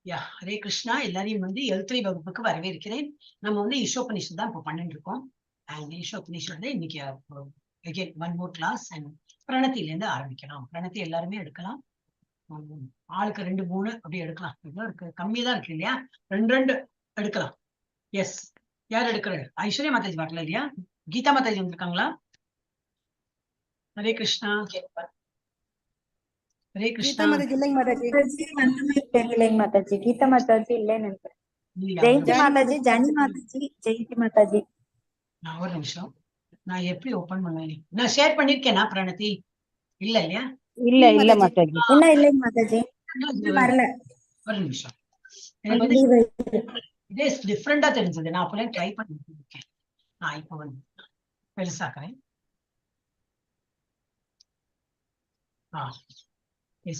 யா ஹரே கிருஷ்ணா. எல்லாரையும் வந்து L3 வகுப்புக்கு வரவேற்கிறேன். நம்ம வந்து ஈஷோபனிஷத் தான் இப்போ பண்ணிட்டு இருக்கோம். அண்ட் ஈஷோபனிஷத் இன்னைக்கு again one more class and பிரணத்தில இருந்து ஆரம்பிக்கலாம். பிரணத்தி எல்லாருமே எடுக்கலாம். ஆளுக்கு 2 3 அப்படி எடுக்கலாம். இவ்வளவு இருக்கு, கம்மியா தான் இருக்கு இல்லையா? 2 எடுக்கலாம். எஸ், யார் எடுக்கிறது? ஐஸ்வர்யா மாதாஜி வரல இல்லையா? கீதா மாதாஜி வந்திருக்காங்களா? ஹரே கிருஷ்ணா. ஹரே கிருஷ்ணா. இல்லைங்க மாதாஜி. கீதா மாதாஜி இல்லைன்னு நினைக்கிறேன். ஜெயந்தி மாதாஜி, ஜனி மாதாஜி, ஜெயந்தி மாதாஜி. நான் ஒரு நிமிஷம், நான் எப்படி ஓபன் பண்ணுவேன்? நான் ஷேர் பண்ணிருக்கேனா பிரணதி? இல்ல இல்லையா? இல்ல மாதாஜி. இல்லைங்க மாதாஜி, வரல. ஒரு நிமிஷம், எனக்கு வந்து இதே டிஃப்ரெண்டா தெரிஞ்சது. நான் அப்போ ட்ரை பண்ணிருக்கேன். நான் இப்போ வந்து பெருசாக்குறேன்.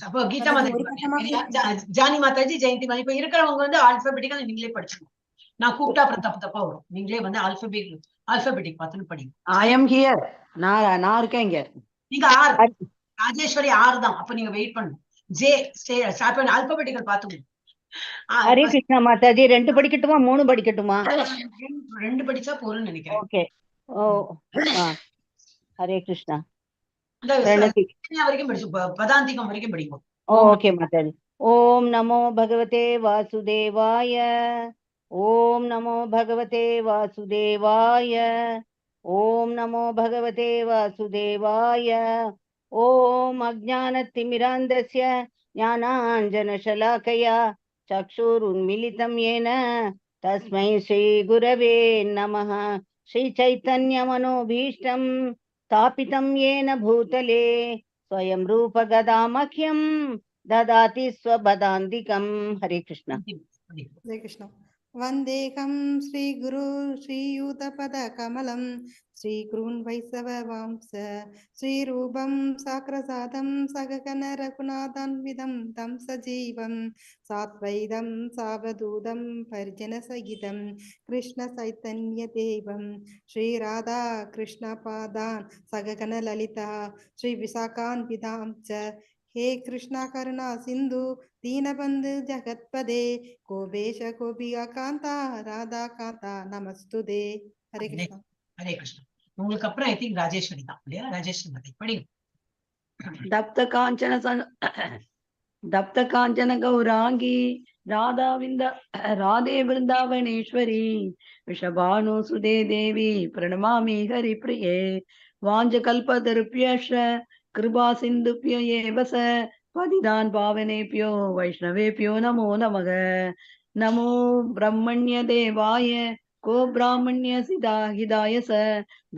அப்போ கீதா மாதாஜி, ஜானி மாதாஜி, ஜெயந்தி மாதாஜி இப்ப இருக்கிறவங்க வந்து ஆல்பபெட்டிக்கா நீங்களே படிச்சுக்கணும். நான் கூப்பிட்டா அப்புறம் தப்பு தப்பா வரும். நீங்களே வந்து ஆல்பபெட்டிக் பார்த்துன்னு படிங்க. I am here. நான் இருக்கேன் இங்க. நீங்க ராஜேஸ்வரி 6 தான். அப்ப நீங்க வெயிட் பண்ணுங்க. ஜே ஆல்பபெட்டிக்கல் பாத்துக்கணும். ஹரே கிருஷ்ணா மாதாஜி. 2 படிக்கட்டுமா 3 படிக்கட்டுமா? 2 படிச்சா போறோம்னு நினைக்கிறேன். ஓகே. ஓ ஹரே கிருஷ்ணா. வரைக்கும் படிச்சு பதாந்திகம் வரைக்கும் படிக்கும். ஓகே மாதாஜி. ஓம் நமோ பகவதே வாசுதேவாய. ஓம் நமோ பகவதே வாசுதேவாய. ஓம் நமோ பகவதே வாசுதேவாய. ஓம் அஜ்ஞானதிமிராந்தஸ்ய ஞானாஞ்சனசலாக்கயா சக்ஷுருன்மிலிதம் येन தஸ்மை ஸ்ரீ குரவே நமः. ஸ்ரீ சைத்தன்ய மனோபீஷ்டம் स्थापितं येन भूतले स्वयं रूप गदामह्यं ददाति स्वपदान्तिकं. हरे कृष्ण. हरे कृष्ण. वन्देकं श्रीगुरु श्रीयुतपदकमलं श्रीगुरून् वैष्णववंश श्रीरूपं साग्रजातं सगगण रघुनाथान्वितं तं सजीवं साद्वैतं सावधूतं परिजनसहितं कृष्णचैतन्यदेवं श्रीराधा कृष्णपादान् सगगण ललिता श्रीविशाखान्वितां च. हे कृष्णा करुणा सिंधु दीनबंधु जगत्पदे गोपेश गोपिका कांता राधा कांता नमस्तुते. हरे कृष्णा. हरे कृष्णा. உங்களுக்கு அப்புறம் ஐ திங்க் ராஜேஸ்வரி தான் இல்லையா? ராஜேஸ்வரி படி. தப்த காஞ்சன கௌராங்கி ராதே விருந்தாவனேஸ்வரி விஷபானு சுதே தேவி பிரணமாமி ஹரி பிரியே. வாஞ்ச கல்பதருப்யஷ கிருபா சிந்துப்ய ஏவச பதிதான் பாவனேப்யோ வைஷ்ணவேப்யோ நமோ நமக. நமோ பிரம்மண்ய தேவாய को ब्राह्मण्य हिदाय स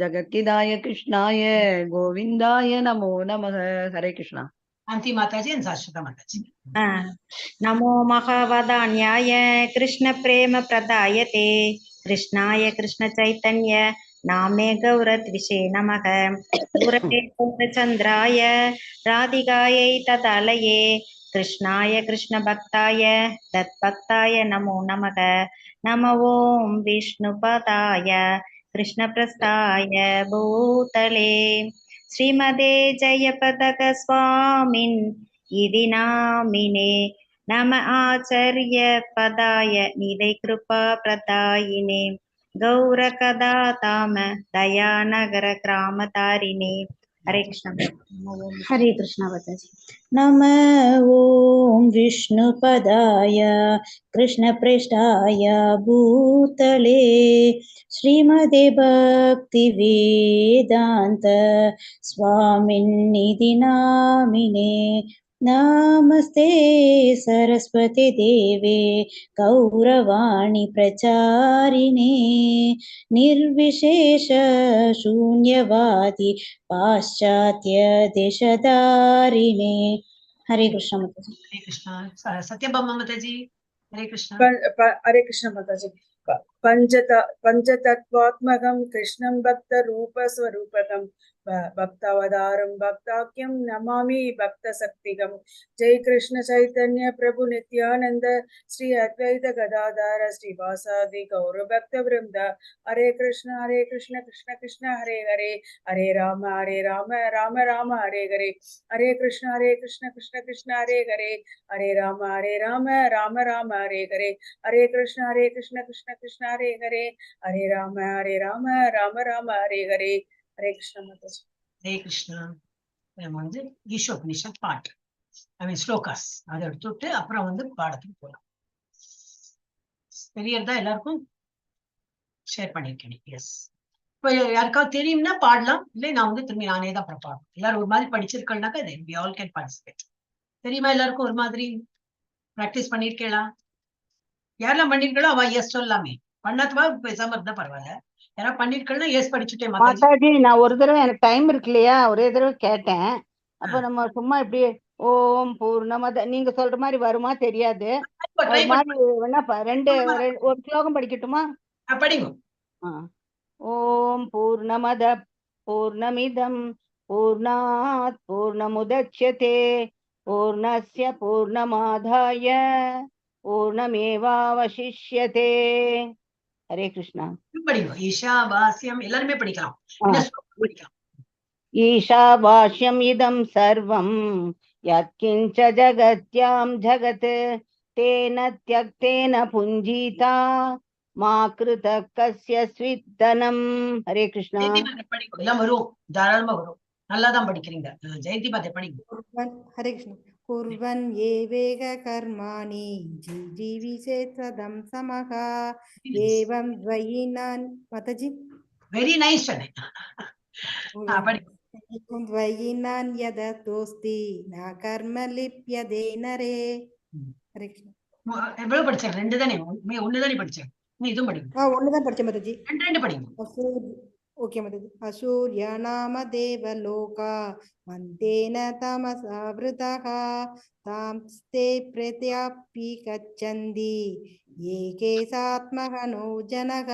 जगत्किदाय कृष्णाय गोविंदाय नमो नमः. हरे कृष्णा. शांति माताजी और शाश्वता माताजी. नमो महावदान्याय कृष्ण प्रेम प्रदायते कृष्णाय कृष्ण चैतन्य नामे गौरद्विषे नमः. गुरवे गौरचन्द्राय राधिकायै तदालये कृष्णाय कृष्ण भक्ताय तत्भक्ताय नमो नमः. नमो ओं विष्णुपदाय कृष्णप्रस्थाय भूतले श्रीमदे जयपताक स्वामिन् इति नामिने. नम आचार्य पदाय निधे कृपा प्रदायिने गौरकदाताम दयानगर ग्रामतारिणे. हरे कृष्ण. हरे कृष्ण माताजी. नमः ओं विष्णुपदाय कृष्णप्रेष्ठाय भूतले श्रीमदे भक्तिवेदान्त स्वामिन्निधि नामिने. नमस्ते सरस्वती देवे गौरवाणी प्रचारिणे निर्विशेष शून्यवादी पाश्चात्य देशधारिणे. हरे कृष्ण माताजी. हरे कृष्ण. सत्यभामा माताजी. हरे कृष्ण. हरे कृष्ण माताजी. पञ्चतत्त्वात्मकं कृष्णं भक्तरूपस्वरूपकं भक्तावतारं भक्ताख्यं नमामि भक्तशक्तिकं। जय कृष्ण चैतन्य प्रभु नित्यानंद श्री अद्वैत गदाधर श्रीवासादि गौर भक्त वृंद। हरे कृष्ण कृष्ण कृष्ण हरे हरे, हरे राम राम राम हरे हरे, हरे कृष्ण कृष्ण कृष्ण हरे हरे, हरे राम राम राम हरे हरे, हरे कृष्ण कृष्ण कृष्ण हरे हरे, हरे राम राम राम हरे हरे। हरे कृष्ण माताजी। ஹரே கிருஷ்ணா. நம்ம வந்து ஈஷோபனிஷத் பாட்டு, ஐ மீன் ஸ்லோகாஸ் அதை எடுத்துட்டு அப்புறம் வந்து பாடத்துக்கு போகலாம். தெரியறதா எல்லாருக்கும்? ஷேர் பண்ணிருக்கேன். எஸ். இப்போ யாருக்காவது தெரியும்னா பாடலாம், இல்லை நான் வந்து திரும்பி நானே தான் அப்புறம் பாடணும். எல்லாரும் ஒரு மாதிரி படிச்சிருக்கேன்னாக்கா we all can participate. தெரியுமா எல்லாருக்கும்? ஒரு மாதிரி ப்ராக்டிஸ் பண்ணிருக்கேளா? யாரெல்லாம் பண்ணிருக்கோ அவ எஸ் சொல்லாமே, பண்ணாதவா பேசாம இருந்தா பரவாயில்ல. யாராவது பண்ணிருக்கா எஸ் படிச்சுட்டேன் மாதாஜி. மாதாஜி நான் ஒரு தடவை எனக்கு டைம் இருக்கு இல்லையா, ஒரே தடவை கேட்டேன். அப்ப நம்ம சும்மா இப்படி ஓம் பூர்ணமத நீங்க சொல்ற மாதிரி வருமா தெரியாது. ட்ரை ஒரு மாதிரி வேணா ஒரு ஸ்லோகம் படிக்கட்டுமா? படிங்க. ஓம் பூர்ணமத பூர்ணமிதம் பூர்ணாத் பூர்ணமுதச்யதே பூர்ணஸ்ய பூர்ணமாதாய பூர்ணமேவாவசிஷ்யதே. ஹரே கிருஷ்ணா. படிங்க. ஈஷாவாஸ்யம் எல்லாருமே படிக்கலாம். என்ன ஸ்லோகம் படிக்கலாம்? ईशावास्यम् इदं सर्वं यत्किञ्च जगत्यां जगत् तेन त्यक्तेन पुञ्जीता मा कृतः कस्य स्विद्धनम्. हरे कृष्णा. படிங்க. எல்லாம் வரும், தாராளமா வரும். நல்லாதான் படிக்கிறீங்க. ஜெயந்தி மாதே படிங்க. हरे कृष्ण। कुर्वन् एवेह कर्माणि जीविषेत् सदं समः एवं द्वयिनान्। माताजी வெரி நைஸ். द्वयिनान् यदतोऽस्ति न कर्म लिप्यते नरे। हरे कृष्ण। எவ்வளவு படிச்சேன்? ரெண்டு தானே, ஒண்ணு தானே படிச்சேன். நீ இதுவும் படிங்க. ஒண்ணுதான் படிச்சேன் மாதாஜி. ரெண்டு படிங்க. ओके माताजी। असूर्यानाम देवलोका मन्तेन तमसावृतः तांस्ते प्रत्यापि गच्छन्ति ये सात्महनो जनः।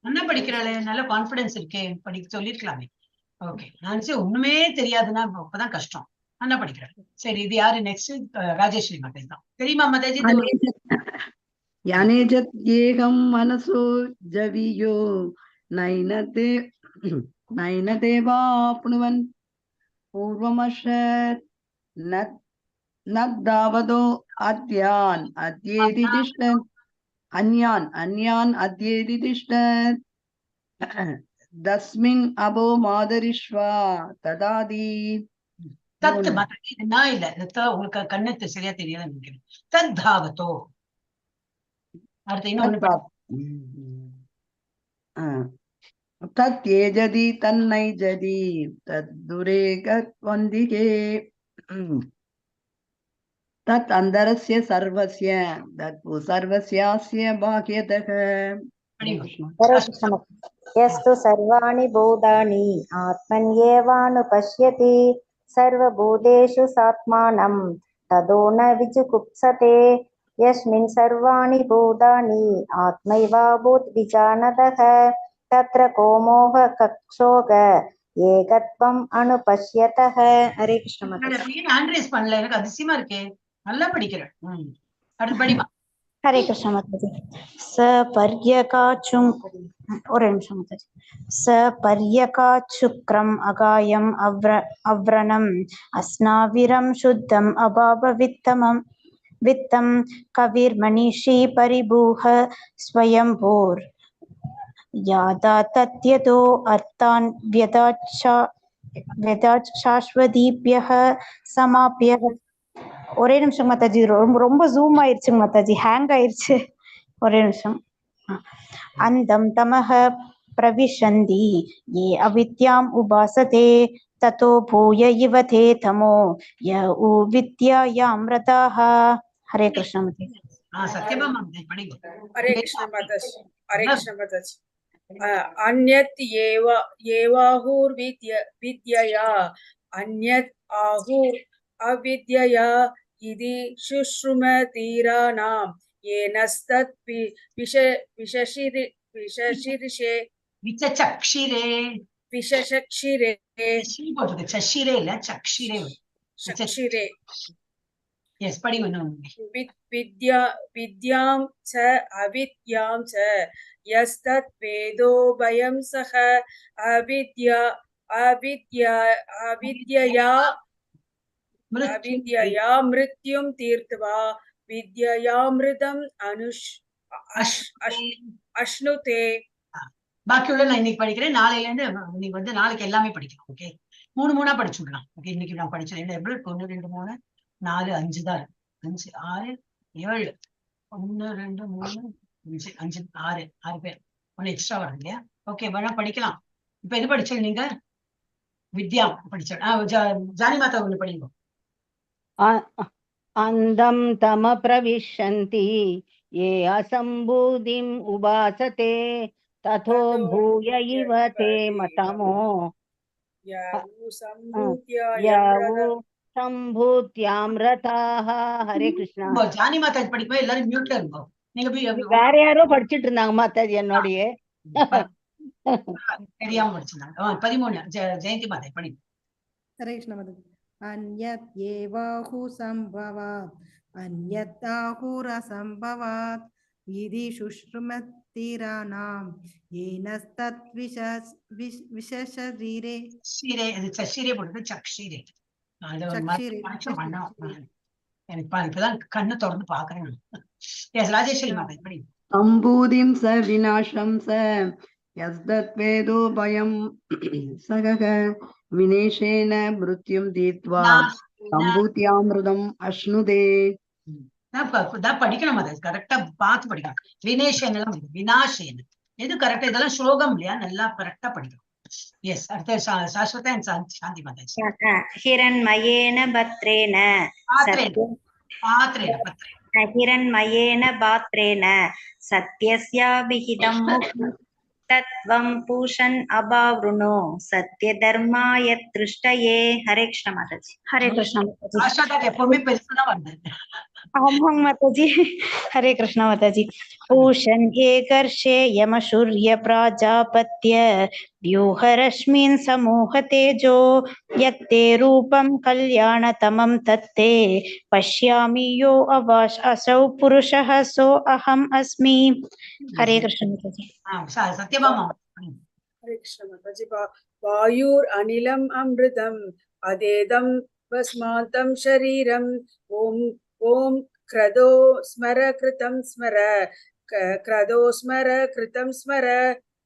நல்லா படிக்கிறாளே, நல்ல கான்பிடன்ஸ் இருக்கே, படிக்க சொல்லிருக்கலாமே. ஓகே, நான் ஒண்ணுமே தெரியாதுன்னா அப்பதான் கஷ்டம். நல்லா படிக்கிறேன். சரி, இது யாரு நெக்ஸ்ட்? ராஜேஸ்வரி மாதாஜி தான். தெரியுமா மாதாஜி? யானேஜத் ஏகம் மனசோ ஜவியோ நைனதே நைனதேவாப்னுவன் பூர்வமஷத் நத்தாவதோ அத்யான் அத்யேதி திஷ்டத் அன்யான் அத்யேதி திஷ்டத் தஸ்மின் அபோ மாதரிஷ்வா ததாதி. தத்து மாதாஜி, நான் இல்ல, உங்களுக்கு கண்ணத்து சரியா தெரியல நினைக்கிறேன். தத்தாவதோ அடுத்து இன்னொன்னு தத்யேஜதி தன்னைஜதி தத்துரேகத்வந்திகே தத் அந்தரஸ்ய சர்வஸ்ய தத்பு சர்வஸ்யாஸ்ய பாக்யதக. यस्तु सर्वाणि भूतानि आत्मन्येवानुपश्यति सर्वभूतेषु सात्मानं ततो न विजुगुप्सते यस्मिन् सर्वाणि भूतानि आत्मैवाभूत् विजानतः तत्र को मोहः कक्षोग ஏகத்வம் அனுபஷ்யதஹ. ஹரே கிருஷ்ண மாதாஜி. ஆண்ட்ரேஸ் பண்ணல, எனக்கு அதிசயமா இருக்கே. நல்லா படிக்கிறேன். அடுத்து படிமா. ஹரே கிருஷ்ண மாதாஜி. சபர்யகாச்சும் ஒரு நிமிஷம் மாதாஜி. சபர்யகாச்சுக்ரம் அகாயம் அவ்ரணம் அஸ்னாவிரம் சுத்தம் அபாப வித்தம் கவிர் மணிஷி பரிபூஹ ஸ்வயம்பூர் யாதா தத்யதோ அர்த்தான் வியதாச்சாஸ்வதீப்யஹ சமாப்ய. ஒரே நிமிஷம் மாதாஜி, ரொம்ப ஜூம் ஆயிடுச்சுங்க மாதாஜி, ஹேங் ஆயிடுச்சு. ஒரே நிமிஷம். அந்தம் தமஹ பிரவிஷந்தி ஏ அவித்யாம் உபாசதே ததோ பூய இவதே தமோ ய வித்யாயாம் ரதாஹ. ஹரே கிருஷ்ண மாதாஜி. சத்யபாமா படிங்க. हरे कृष्ण माताजी। हरे कृष्ण माताजी। अन्यत् विद्यया अन्यत् आहुर् अविद्यया इति शुश्रुमतीराणां येनस्तत् विशशीर्षे விச்சக்ஷிரே विशशक्षिरे போட்டிருக்கு. சஷிரே இல்ல சக்ஷிரே. शक्षिरे எஸ் படி ஒண்ணு. विद्यां च अविद्यां च यस्तत् वेदो भयं सः अविद्यया मृत्युं तीर्त्वा विद्ययामृतम् अश्नुते. பாக்கி உள்ள நான் இன்னைக்கு படிக்கிறேன். நாளையில இருந்து நீங்க வந்து நாளைக்கு எல்லாமே படிக்கணும். ஓகே, 3 படிச்சுடலாம். ஓகே, இன்னைக்கு நான் படிச்சேன். 1 2 3 4 5 தான் இருக்கு. 5 6 7 1 2 3 5 6 பேர். ஒன்னு எக்ஸ்ட்ரா வரும் இல்லையா? ஓகே, வேணா படிக்கலாம். இப்ப எது படிச்சீங்க நீங்க? வித்யா படிச்சேன். ஜானி மாதா ஒண்ணு படிங்க. அந்தம் தம பிரவிஷந்தி ये असम्बुधिम् उपासते तथो भूय इव ते मतमो यावु சம்பூத்யாம்ரதாஹ. ஹரே கிருஷ்ணா. ஜானி மாதாஜி படிக்கும்போது எல்லாரும் மியூட்ல இருந்தோம். நீங்க வேற யாரோ படிச்சிட்டு இருந்தாங்க மாதாஜி என்னோடய தெரியாம படிச்சிருந்தாங்க. 13 ஜெயந்தி மாதாஜி படி. ஹரே கிருஷ்ணா மாதாஜி. அன்யத் ஏவாஹு சம்பவாத் அன்யத் ஆஹுரசம்பவாத் இதி சுஷ்ருமத்திரானாம் ஏனஸ்தத் விசஷரீரே சீரே. அது சஷீரே போடுறது சக்ஷீரே. இப்பதான் கண்ணு திறந்து பாக்குறேன். ராஜேஸ்வரி மாதா எப்படி? சம்பூதிம் ச விநாசம் ச யஸ்தத் வேதோ பயம் சகக வினேஷேன மிருத்யும் தீத்வா சம்பூத்யாமிருதம் அஷ்ணுதே. படிக்கணும். அதை கரெக்டா பார்த்து படிக்கணும். வினேஷன் எல்லாம் வினாஷேன் எது கரெக்டா? இதெல்லாம் ஸ்லோகம் இல்லையா? நல்லா கரெக்டா படிக்கணும். எஸ், அடுத்த சாஸ்வதா அண்ட் சாந்தி மாதாஜி. हिरण्मयेन भद्रेण हिरण्मयेन पात्रेण सत्यस्याभिहितं मुखं तत्त्वं पूषन् अभावृणो सत्यधर्माय दृष्टये. हरे कृष्ण माताजी. हरे कृष्ण माताजी. எப்பவுமே பெருசுதான் வருது. ஆமாங்க மாதாஜி. ஹரே கிருஷ்ணா மாதாஜி. பூஷன் ஏகர்ஷே யமசூர்ய பிராஜாபத்ய வியூஹரஸ்மின் சமூக தேஜோ யக்தே ரூபம் கல்யாணதமம் தத்தே பஷ்யாமி யோ அவாஷ் அசௌ புருஷः சோ அஹம் அஸ்மி. ஹரே கிருஷ்ண மாதாஜி. சத்யபாமா. हरे कृष्ण माताजी. वायुर अनिलम अमृतम अदेदम भस्मांतं शरीरम ओम ओम क्रदो स्मर कृतं स्मर क्रदो स्मर कृतं स्मर.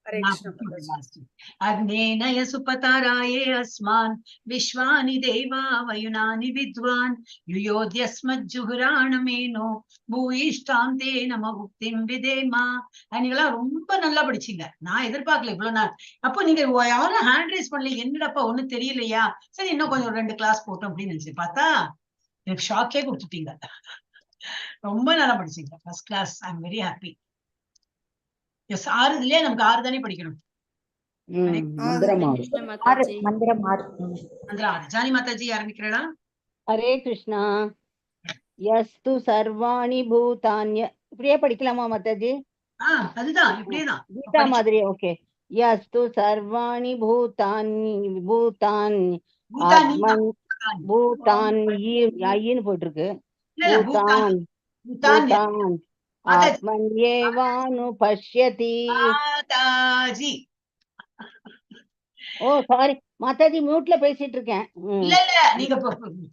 हरे कृष्ण माताजी. अग्नेनय सुपताराये अस्मान् विश्वानि देवा वयुनानि विद्वान् युयोध्यस्मज्जुहुराणमेनो பூயிஷ்டாந்தே நம முக்திம் விதேமா. நீங்களாம் ரொம்ப நல்லா படிச்சீங்க. நான் எதிர்பார்க்கல இவ்வளவு நாள். அப்போ நீங்க யாரும் ஹேண்ட் ரைஸ் பண்ணல. என்னடப்பா ஒண்ணும் தெரியலையா? சரி, இன்னும் கொஞ்சம் 2 கிளாஸ் போட்டோம் அப்படின்னு நினைச்சு பார்த்தா எனக்கு ஷாக்கே கொடுத்துட்டீங்க. ரொம்ப நல்லா படிச்சீங்க. First class. I am very happy. Yes, 6 இல்லையா? நமக்கு 6 தானே படிக்கணும். ஜானி மாதாஜி ஆரம்பிக்கிறா? ஹரே கிருஷ்ணா. யஸ்து சர்வாணி பூதான்ய. இப்படியே படிக்கலாமா மாதாஜி? அதுதான், இப்படியேதான் கீதா மாதிரி. ஓகே. யஸ்து சர்வாணி பூதானி ஆத்மன் பூதான்னு போட்டிருக்கு. பூதான் பூதான் ஆத்மன் ஏவானு பஷ்யதி. ஓ சாரி மாதாஜி, மியூட்ல பேசிட்டு இருக்கேன். இல்ல நீங்க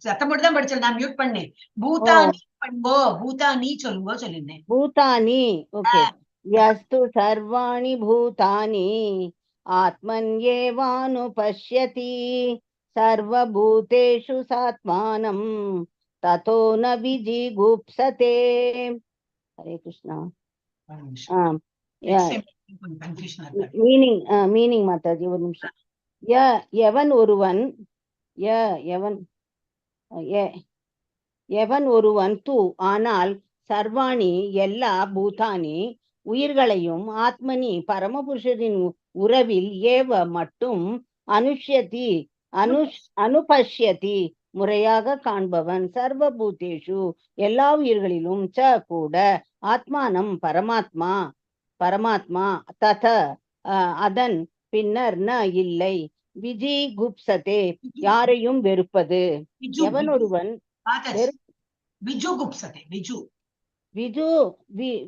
சத்தம் போட்டு தான் படிச்சேன். நான் மியூட் பண்ணேன். பூதானி பண்ணுவோ, பூதானி சொல்லுங்க சொல்லிருந்தேன். பூதானி. ஓகே. யஸ்து சர்வாணி பூதானி ஆத்மன் ஏவானு பஷ்யதி சர்வபூதேஷு சாத்மானம் ததோ ந விஜிகுப்சதே. ஹரே கிருஷ்ணா. மீனிங் மாதாஜி ஒரு நிமிஷம். எவன் ஒருவன் தூ ஆனால் சர்வாணி எல்லா பூதானி உயிர்களையும் ஆத்மனி பரமபுருஷரின் உறவில் ஏவ மட்டும் அனுஷ்யதி அனுபஷ்யதி முறையாக காண்பவன். சர்வபூதேஷு எல்லா உயிர்களிலும் ச கூட ஆத்மானம் பரமாத்மா தத அதன் பின்னர் ந இல்லை விஜி குப்சதே யாரையும் வெறுப்பது. எவன் ஒருவன் விஜு குப்சதே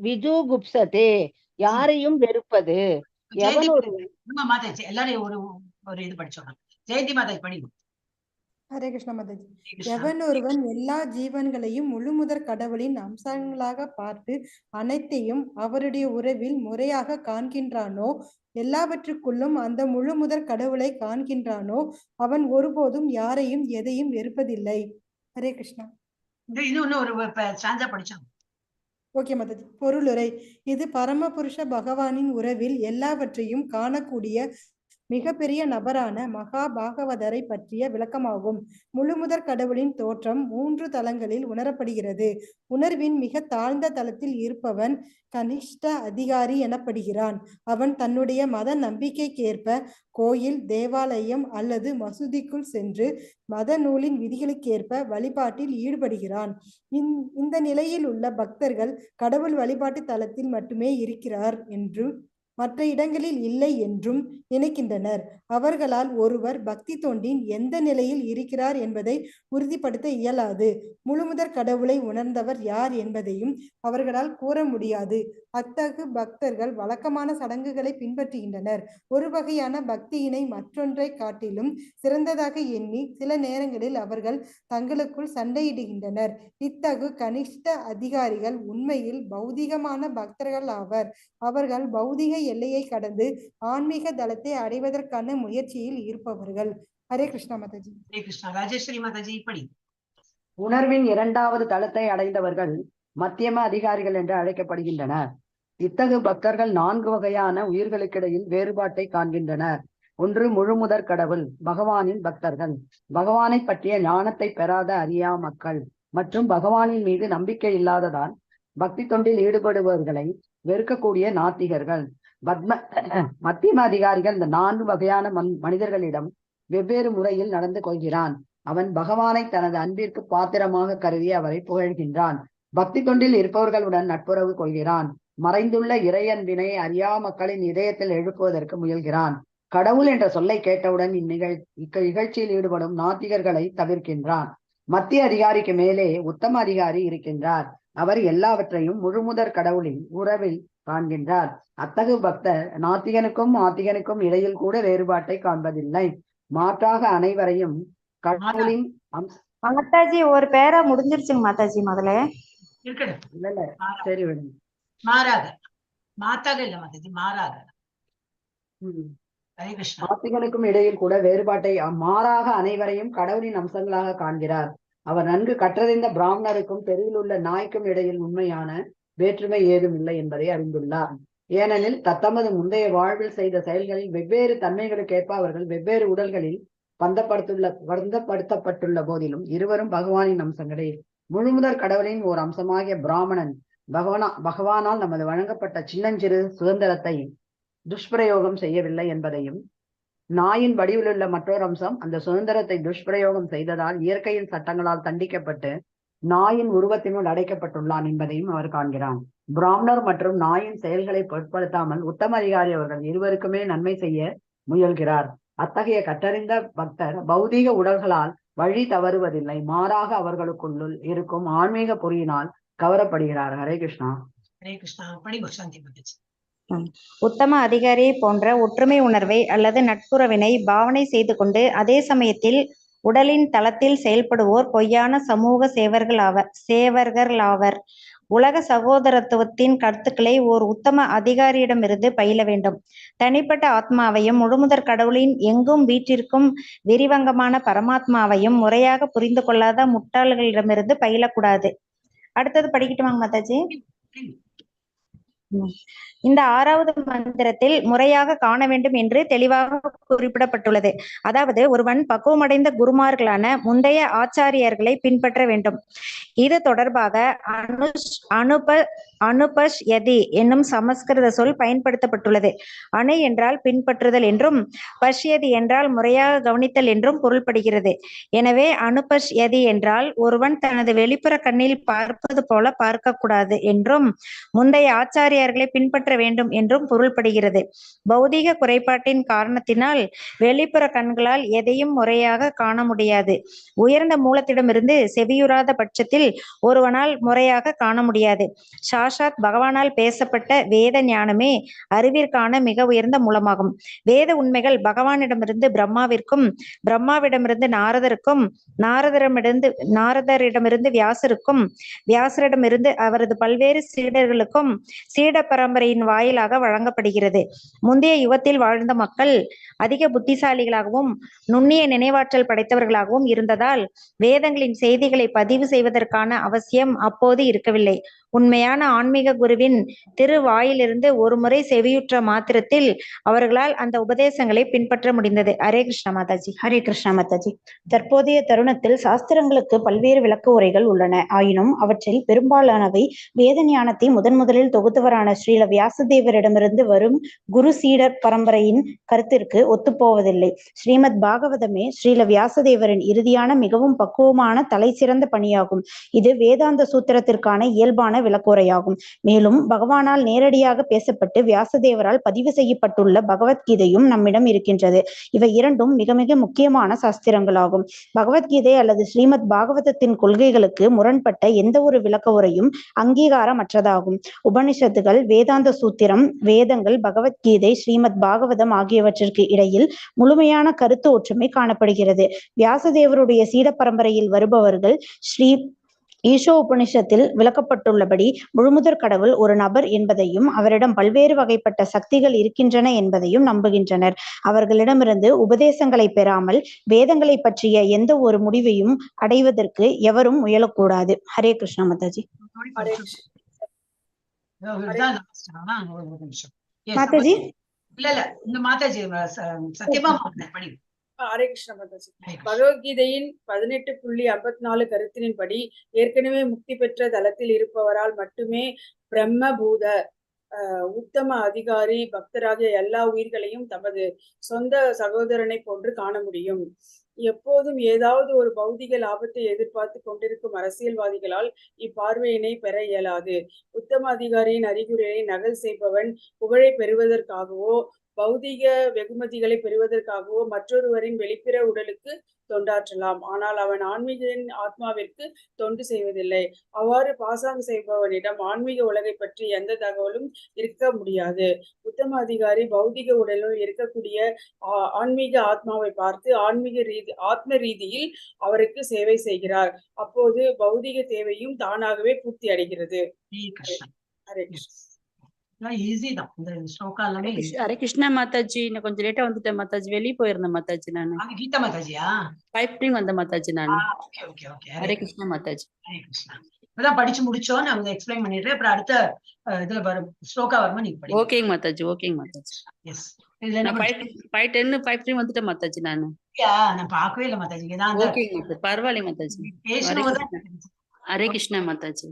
விஜு குப்சதே யாரையும் வெறுப்பது. எவன் ஒருவன் மாதாஜி எல்லாரையும் ஒரு இது படிச்சோம். ஜெயந்தி மாதாஜி படிக்கும். ஹரே கிருஷ்ணா மாதாஜி. எவன் ஒருவன் எல்லா ஜீவன்களையும் முழுமுதற் கடவுளின் அம்சங்களாக பார்த்து அனைத்தையும் அவருடைய உறவில் முறையாக காண்கின்றானோ, எல்லாவற்றுக்குள்ளும் அந்த முழுமுதற் கடவுளை காண்கின்றானோ, அவன் ஒருபோதும் யாரையும் எதையும் வெறுப்பதில்லை. ஹரே கிருஷ்ணா. இது இன்னும் ஒரு ஸ்டான்ஸா படிச்சோம். ஓகே மாதாஜி. பொருளுரை. இது பரமபுருஷ பகவானின் உறவில் எல்லாவற்றையும் காணக்கூடிய மிகப்பெரிய நபரான மகா பாகவதரை பற்றிய விளக்கமாகும். முழுமுதற் கடவுளின் தோற்றம் 3 தலங்களில் உணரப்படுகிறது. உணர்வின் மிக தாழ்ந்த தளத்தில் இருப்பவன் கனிஷ்ட அதிகாரி எனப்படுகிறான். அவன் தன்னுடைய மத நம்பிக்கைக்கேற்ப கோயில், தேவாலயம் அல்லது மசூதிக்குள் சென்று மத நூலின் விதிகளுக்கேற்ப வழிபாட்டில் ஈடுபடுகிறான். இந்த நிலையில் உள்ள பக்தர்கள் கடவுள் வழிபாட்டு தலத்தில் மட்டுமே இருக்கிறார் என்றும் மற்ற இடங்களில் இல்லை என்றும் நினைக்கின்றனர். அவர்களால் ஒருவர் பக்தி தொண்டின் எந்த நிலையில் இருக்கிறார் என்பதை உறுதிப்படுத்த இயலாது. முழுமுதற் கடவுளை உணர்ந்தவர் யார் என்பதையும் அவர்களால் கூற முடியாது. அத்தகு பக்தர்கள் வழக்கமான சடங்குகளை பின்பற்றுகின்றனர். ஒரு வகையான பக்தியினை மற்றொன்றை காட்டிலும் சிறந்ததாக எண்ணி சில நேரங்களில் அவர்கள் தங்களுக்குள் சண்டையிடுகின்றனர். இத்தகு கனிஷ்ட அதிகாரிகள் உண்மையில் பௌதிகமான பக்தர்கள் ஆவர். அவர்கள் பௌதிக எல்லையை கடந்து ஆன்மீக தளத்தை அடைவதற்கான முயற்சியில் இருப்பவர்கள். ஹரே கிருஷ்ணா மாதாஜி. ஹரே கிருஷ்ணா. ராஜேஸ்வரி மாதாஜி படி. உணர்வின் 2வது தளத்தை அடைந்தவர்கள் மத்தியம அதிகாரிகள் என்று அழைக்கப்படுகின்றனர். இத்தகு பக்தர்கள் 4 வகையான உயிர்களுக்கிடையில் வேறுபாட்டை காண்கின்றனர். ஒன்று முழுமுதற் கடவுள் பகவானின் பக்தர்கள், பகவானை பற்றிய ஞானத்தை பெறாத அறியா மக்கள் மற்றும் பகவானின் மீது நம்பிக்கை இல்லாததால் பக்தி தொண்டில் ஈடுபடுபவர்களை வெறுக்கக்கூடிய நாத்திகர்கள். மத்தியம அதிகாரிகள் இந்த 4 வகையான மனிதர்களிடம் வெவ்வேறு முறையில் நடந்து கொள்கிறான். அவன் பகவானை தனது அன்பிற்கு பாத்திரமாக கருதி அவரை புகழ்கின்றான். பக்தி தொண்டில் இருப்பவர்களுடன் நட்புறவு கொள்கிறான். மறைந்துள்ள இறையன்பினை அறியா மக்களின் இதயத்தில் எழுப்புவதற்கு முயல்கிறான். கடவுள் என்ற சொல்லை கேட்டவுடன் இந்நிகழ்ச்சியில் ஈடுபடும் நாத்திகர்களை தவிர்க்கின்றான். மத்திய அதிகாரிக்கு மேலே உத்தம அதிகாரி இருக்கின்றார். அவர் எல்லாவற்றையும் முழுமுதற் கடவுளின் உறவில் காண்கின்றார். அத்தகு பக்தர் நாத்திகனுக்கும் ஆத்திகனுக்கும் இடையில் கூட வேறுபாட்டை காண்பதில்லை. மாற்றாக அனைவரையும் கடவுளின் மாதாஜி ஒரு பேரா முடிஞ்சிருச்சுங்க மாதாஜி. முதல்ல இல்ல சரி விடுங்க. ஆத்திகனுக்கும் இடையில் கூட வேறுபாட்டை மாறாக அனைவரையும் கடவுளின் அம்சங்களாக காண்கிறார். அவர் நன்கு கற்றறிந்த பிராமணருக்கும் தெருவில் உள்ள நாய்க்கும் இடையில் உண்மையான வேற்றுமை ஏதும் இல்லை என்பதை அறிந்துள்ளார். ஏனெனில் தத்தமது முந்தைய வாழ்வில் செய்த செயல்களில் வெவ்வேறு தன்மைகளுக்கேற்ப அவர்கள் வெவ்வேறு உடல்களில் பந்தப்படுத்தப்பட்டுள்ள போதிலும் இருவரும் பகவானின் அம்சங்களே. முழுமுதற் கடவுளின் ஓர் அம்சமாகிய பிராமணன் பகவானால் நமது வழங்கப்பட்ட சின்னஞ்சிறு சுதந்திரத்தை துஷ்பிரயோகம் செய்யவில்லை என்பதையும், நாயின் வடிவிலுள்ள மற்றொரு அம்சம் அந்த சுதந்திரத்தை துஷ்பிரயோகம் செய்ததால் இயற்கையின் சட்டங்களால் தண்டிக்கப்பட்டு நாயின் உருவத்தினுள் அடைக்கப்பட்டுள்ளான் என்பதையும் அவர் காண்கிறான். பிராமணர் மற்றும் நாயின் செயல்களை பொருட்படுத்தாமல் உத்தம அதிகாரி அவர்கள் இருவருக்குமே நன்மை செய்ய முயல்கிறார். அத்தகைய கற்றறிந்த பக்தர் பௌதீக உடல்களால் வழி தவறுவதில்லை. மாறாக அவர்களுக்குள்ளுள் இருக்கும் ஆன்மீக பொறியினால் கவரப்படுகிறார். ஹரே கிருஷ்ணா. ஹரே கிருஷ்ணா. படி சாந்தி மாதாஜி. உத்தம அதிகாரியை போன்ற ஒற்றுமை உணர்வை அல்லது நட்புறவினை பாவனை செய்து கொண்டு அதே சமயத்தில் உடலின் தளத்தில் செயல்படுவோர் பொய்யான சமூக சேவர்களாவர். உலக சகோதரத்துவத்தின் கருத்துக்களை ஓர் உத்தம அதிகாரியிடமிருந்து பயில வேண்டும். தனிப்பட்ட ஆத்மாவையும் முழுமுதற் கடவுளின் எங்கும் வீற்றிருக்கும் விரிவங்கமான பரமாத்மாவையும் முறையாக புரிந்து கொள்ளாத முட்டாள்களிடமிருந்து பயிலக்கூடாது. அடுத்தது படிக்கட்டுமாங்க மாதாஜி? இந்த 6வது மந்திரத்தில் முறையாக காண வேண்டும் என்று தெளிவாக குறிப்பிடப்பட்டுள்ளது. அதாவது ஒருவன் பக்குவமடைந்த குருமார்களான முந்தைய ஆச்சாரியர்களை பின்பற்ற வேண்டும். இது தொடர்பாக அனுபஷ்யதி என்னும் சமஸ்கிருத சொல் பயன்படுத்தப்பட்டுள்ளது. அணு என்றால் பின்பற்றுதல் என்றும் பஷ்யதி என்றால் முறையாக கவனித்தல் என்றும் பொருள்படுகிறது. எனவே அனுபஷ்யதி என்றால் ஒருவன் தனது வெளிப்புற கண்ணில் பார்ப்பது போல பார்க்கக்கூடாது என்றும் முந்தைய ஆச்சாரியார்களை பின்பற்ற வேண்டும் என்றும் பொருள்படுகிறது. பௌதீக குறைபாட்டின் காரணத்தினால் வெளிப்புற கண்களால் எதையும் முறையாக காண முடியாது. உயர்ந்த மூலத்திடமிருந்து செவியுறாத பட்சத்தில் ஒருவனால் முறையாக காண முடியாது. சாஷாத் பகவானால் பேசப்பட்ட வேத ஞானமே அறிவிற்கான மிக உயர்ந்த மூலமாகும். வேத உண்மைகள் பகவானிடமிருந்து பிரம்மாவிற்கும், பிரம்மாவிடமிருந்து நாரதருக்கும், நாரதரிடமிருந்து வியாசருக்கும், வியாசரிடமிருந்து அவரது பல்வேறு சீடர்களுக்கும் சீட பரம்பரையின் வாயிலாக வழங்கப்படுகிறது. முந்தைய யுகத்தில் வாழ்ந்த மக்கள் அதிக புத்திசாலிகளாகவும் நுண்ணிய நினைவாற்றல் படைத்தவர்களாகவும் இருந்ததால் வேதங்களின் செய்திகளை பதிவு செய்வதற்கான அவசியம் அப்போது இருக்கவில்லை. உண்மையான ஆன்மீக குருவின் திருவாயிலிருந்து ஒருமுறை செவியுற்ற மாத்திரத்தில் அவர்களால் அந்த உபதேசங்களை பின்பற்ற முடிந்தது. ஹரே கிருஷ்ண மாதாஜி. ஹரே கிருஷ்ணா மாதாஜி. தற்போதைய தருணத்தில் சாஸ்திரங்களுக்கு பல்வேறு விளக்க உரைகள் உள்ளன. ஆயினும் அவற்றில் பெரும்பாலானவை வேத ஞானத்தை முதலில் தொகுத்தவரான ஸ்ரீல வியாசதேவரிடமிருந்து வரும் குரு சீடர் பரம்பரையின் கருத்திற்கு ஒத்துப்போவதில்லை. ஸ்ரீமத் பாகவதமே ஸ்ரீல வியாசதேவரின் இறுதியான மிகவும் பக்குவமான தலை சிறந்த பணியாகும். இது வேதாந்த சூத்திரத்திற்கான இயல்பான விளக்குரையாகும். மேலும் பகவானால் நேரடியாக பேசப்பட்டு வியாசதேவரால் பதிவு செய்யப்பட்டுள்ள பகவத்கீதையும் நம்மிடம் இருக்கின்றது. இவை இரண்டும் மிக மிக முக்கியமான சாஸ்திரங்களாகும். பகவத்கீதை அல்லது ஸ்ரீமத் பாகவதத்தின் கொள்கைகளுக்கு முரண்பட்ட எந்த ஒரு விளக்க உரையும் அங்கீகாரமற்றதாகும். உபனிஷத்துகள், வேதாந்த சூத்திரம், வேதங்கள், பகவத்கீதை, ஸ்ரீமத் பாகவதம் ஆகியவற்றிற்கு இடையில் முழுமையான கருத்து ஒற்றுமை காணப்படுகிறது. வியாசதேவருடைய சீட பரம்பரையில் வருபவர்கள் ஸ்ரீ ஈஷோ உபனிஷத்தில் விளக்கப்பட்டுள்ளபடி முழுமுதற் கடவுள் ஒரு நபர் என்பதையும் அவரிடம் பல்வேறு வகைப்பட்ட சக்திகள் இருக்கின்றன என்பதையும் நம்புகின்றனர். அவர்களிடமிருந்து உபதேசங்களை பெறாமல் வேதங்களை பற்றிய எந்த ஒரு முடிவையும் அடைவதற்கு எவரும் முயலக்கூடாது. ஹரே கிருஷ்ணா மாதாஜி. மாதாஜி இல்ல இந்த மாதாஜி சத்யமா படி. ஹரே கிருஷ்ண மாதாஜி. பகவத்கீதையின் 18.54 கருத்தின்படி ஏற்கனவே முக்தி பெற்ற தலத்தில் இருப்பவரால் மட்டுமே பிரம்மபூத உத்தம அதிகாரி பக்தராகிய எல்லா உயிர்களையும் தமது சொந்த சகோதரனை போன்று காண முடியும். எப்போதும் ஏதாவது ஒரு பௌதிக லாபத்தை எதிர்பார்த்து கொண்டிருக்கும் அரசியல்வாதிகளால் இப்பார்வையினை பெற இயலாது. உத்தம அதிகாரியின் அறிகுறியை நகல் செய்பவன் புகழை பெறுவதற்காகவோ பௌதிக வெகுமதிகளை பெறுவதற்காகவோ மற்றொருவரின் வெளிப்புற உடலுக்கு தொண்டாற்றலாம். ஆனால் அவன் ஆன்மீகின் ஆத்மாவிற்கு தொண்டு செய்வதில்லை. அவ்வாறு பாசாங்கு செய்பவனிடம் ஆன்மீக உலகை பற்றி எந்த தகவலும் இருக்க முடியாது. உத்தம அதிகாரி பௌதிக உடலில் இருக்கக்கூடிய ஆன்மீக ஆத்மாவை பார்த்து ஆத்ம ரீதியில் அவருக்கு சேவை செய்கிறார். அப்போது பௌதிக தேவையும் தானாகவே பூர்த்தி அடைகிறது. ஹரே கிருஷ்ணா. ஹரே கிருஷ்ணா மாதாஜி. நான் கொஞ்சம் லேட்டா வந்துட்டேன் மாதாஜி, வெளியே போயிருந்தேன் மாதாஜி. நானு கீதா மாதாஜியா வந்த மாதாஜி நானு. ஹரே கிருஷ்ணா மாதாஜி. இப்பதான் படிச்சு முடிச்சோம். நான் வந்து எக்ஸ்பிளைன் பண்ணிடுறேன். அப்புறம் அடுத்த இதுல வரும் ஸ்லோகா வருமா நீங்க படி. ஓகேங்க மாதாஜி. ஓகேங்க மாதாஜி. எஸ். நான் 5:10 5:3 வந்துட்டேன் மாதாஜி நானு. நான் பார்க்கவே இல்லை மாதாஜி. ஓகேங்க மாதாஜி. பரவாயில்ல மாதாஜி. ஹரே கிருஷ்ணா மாதாஜி.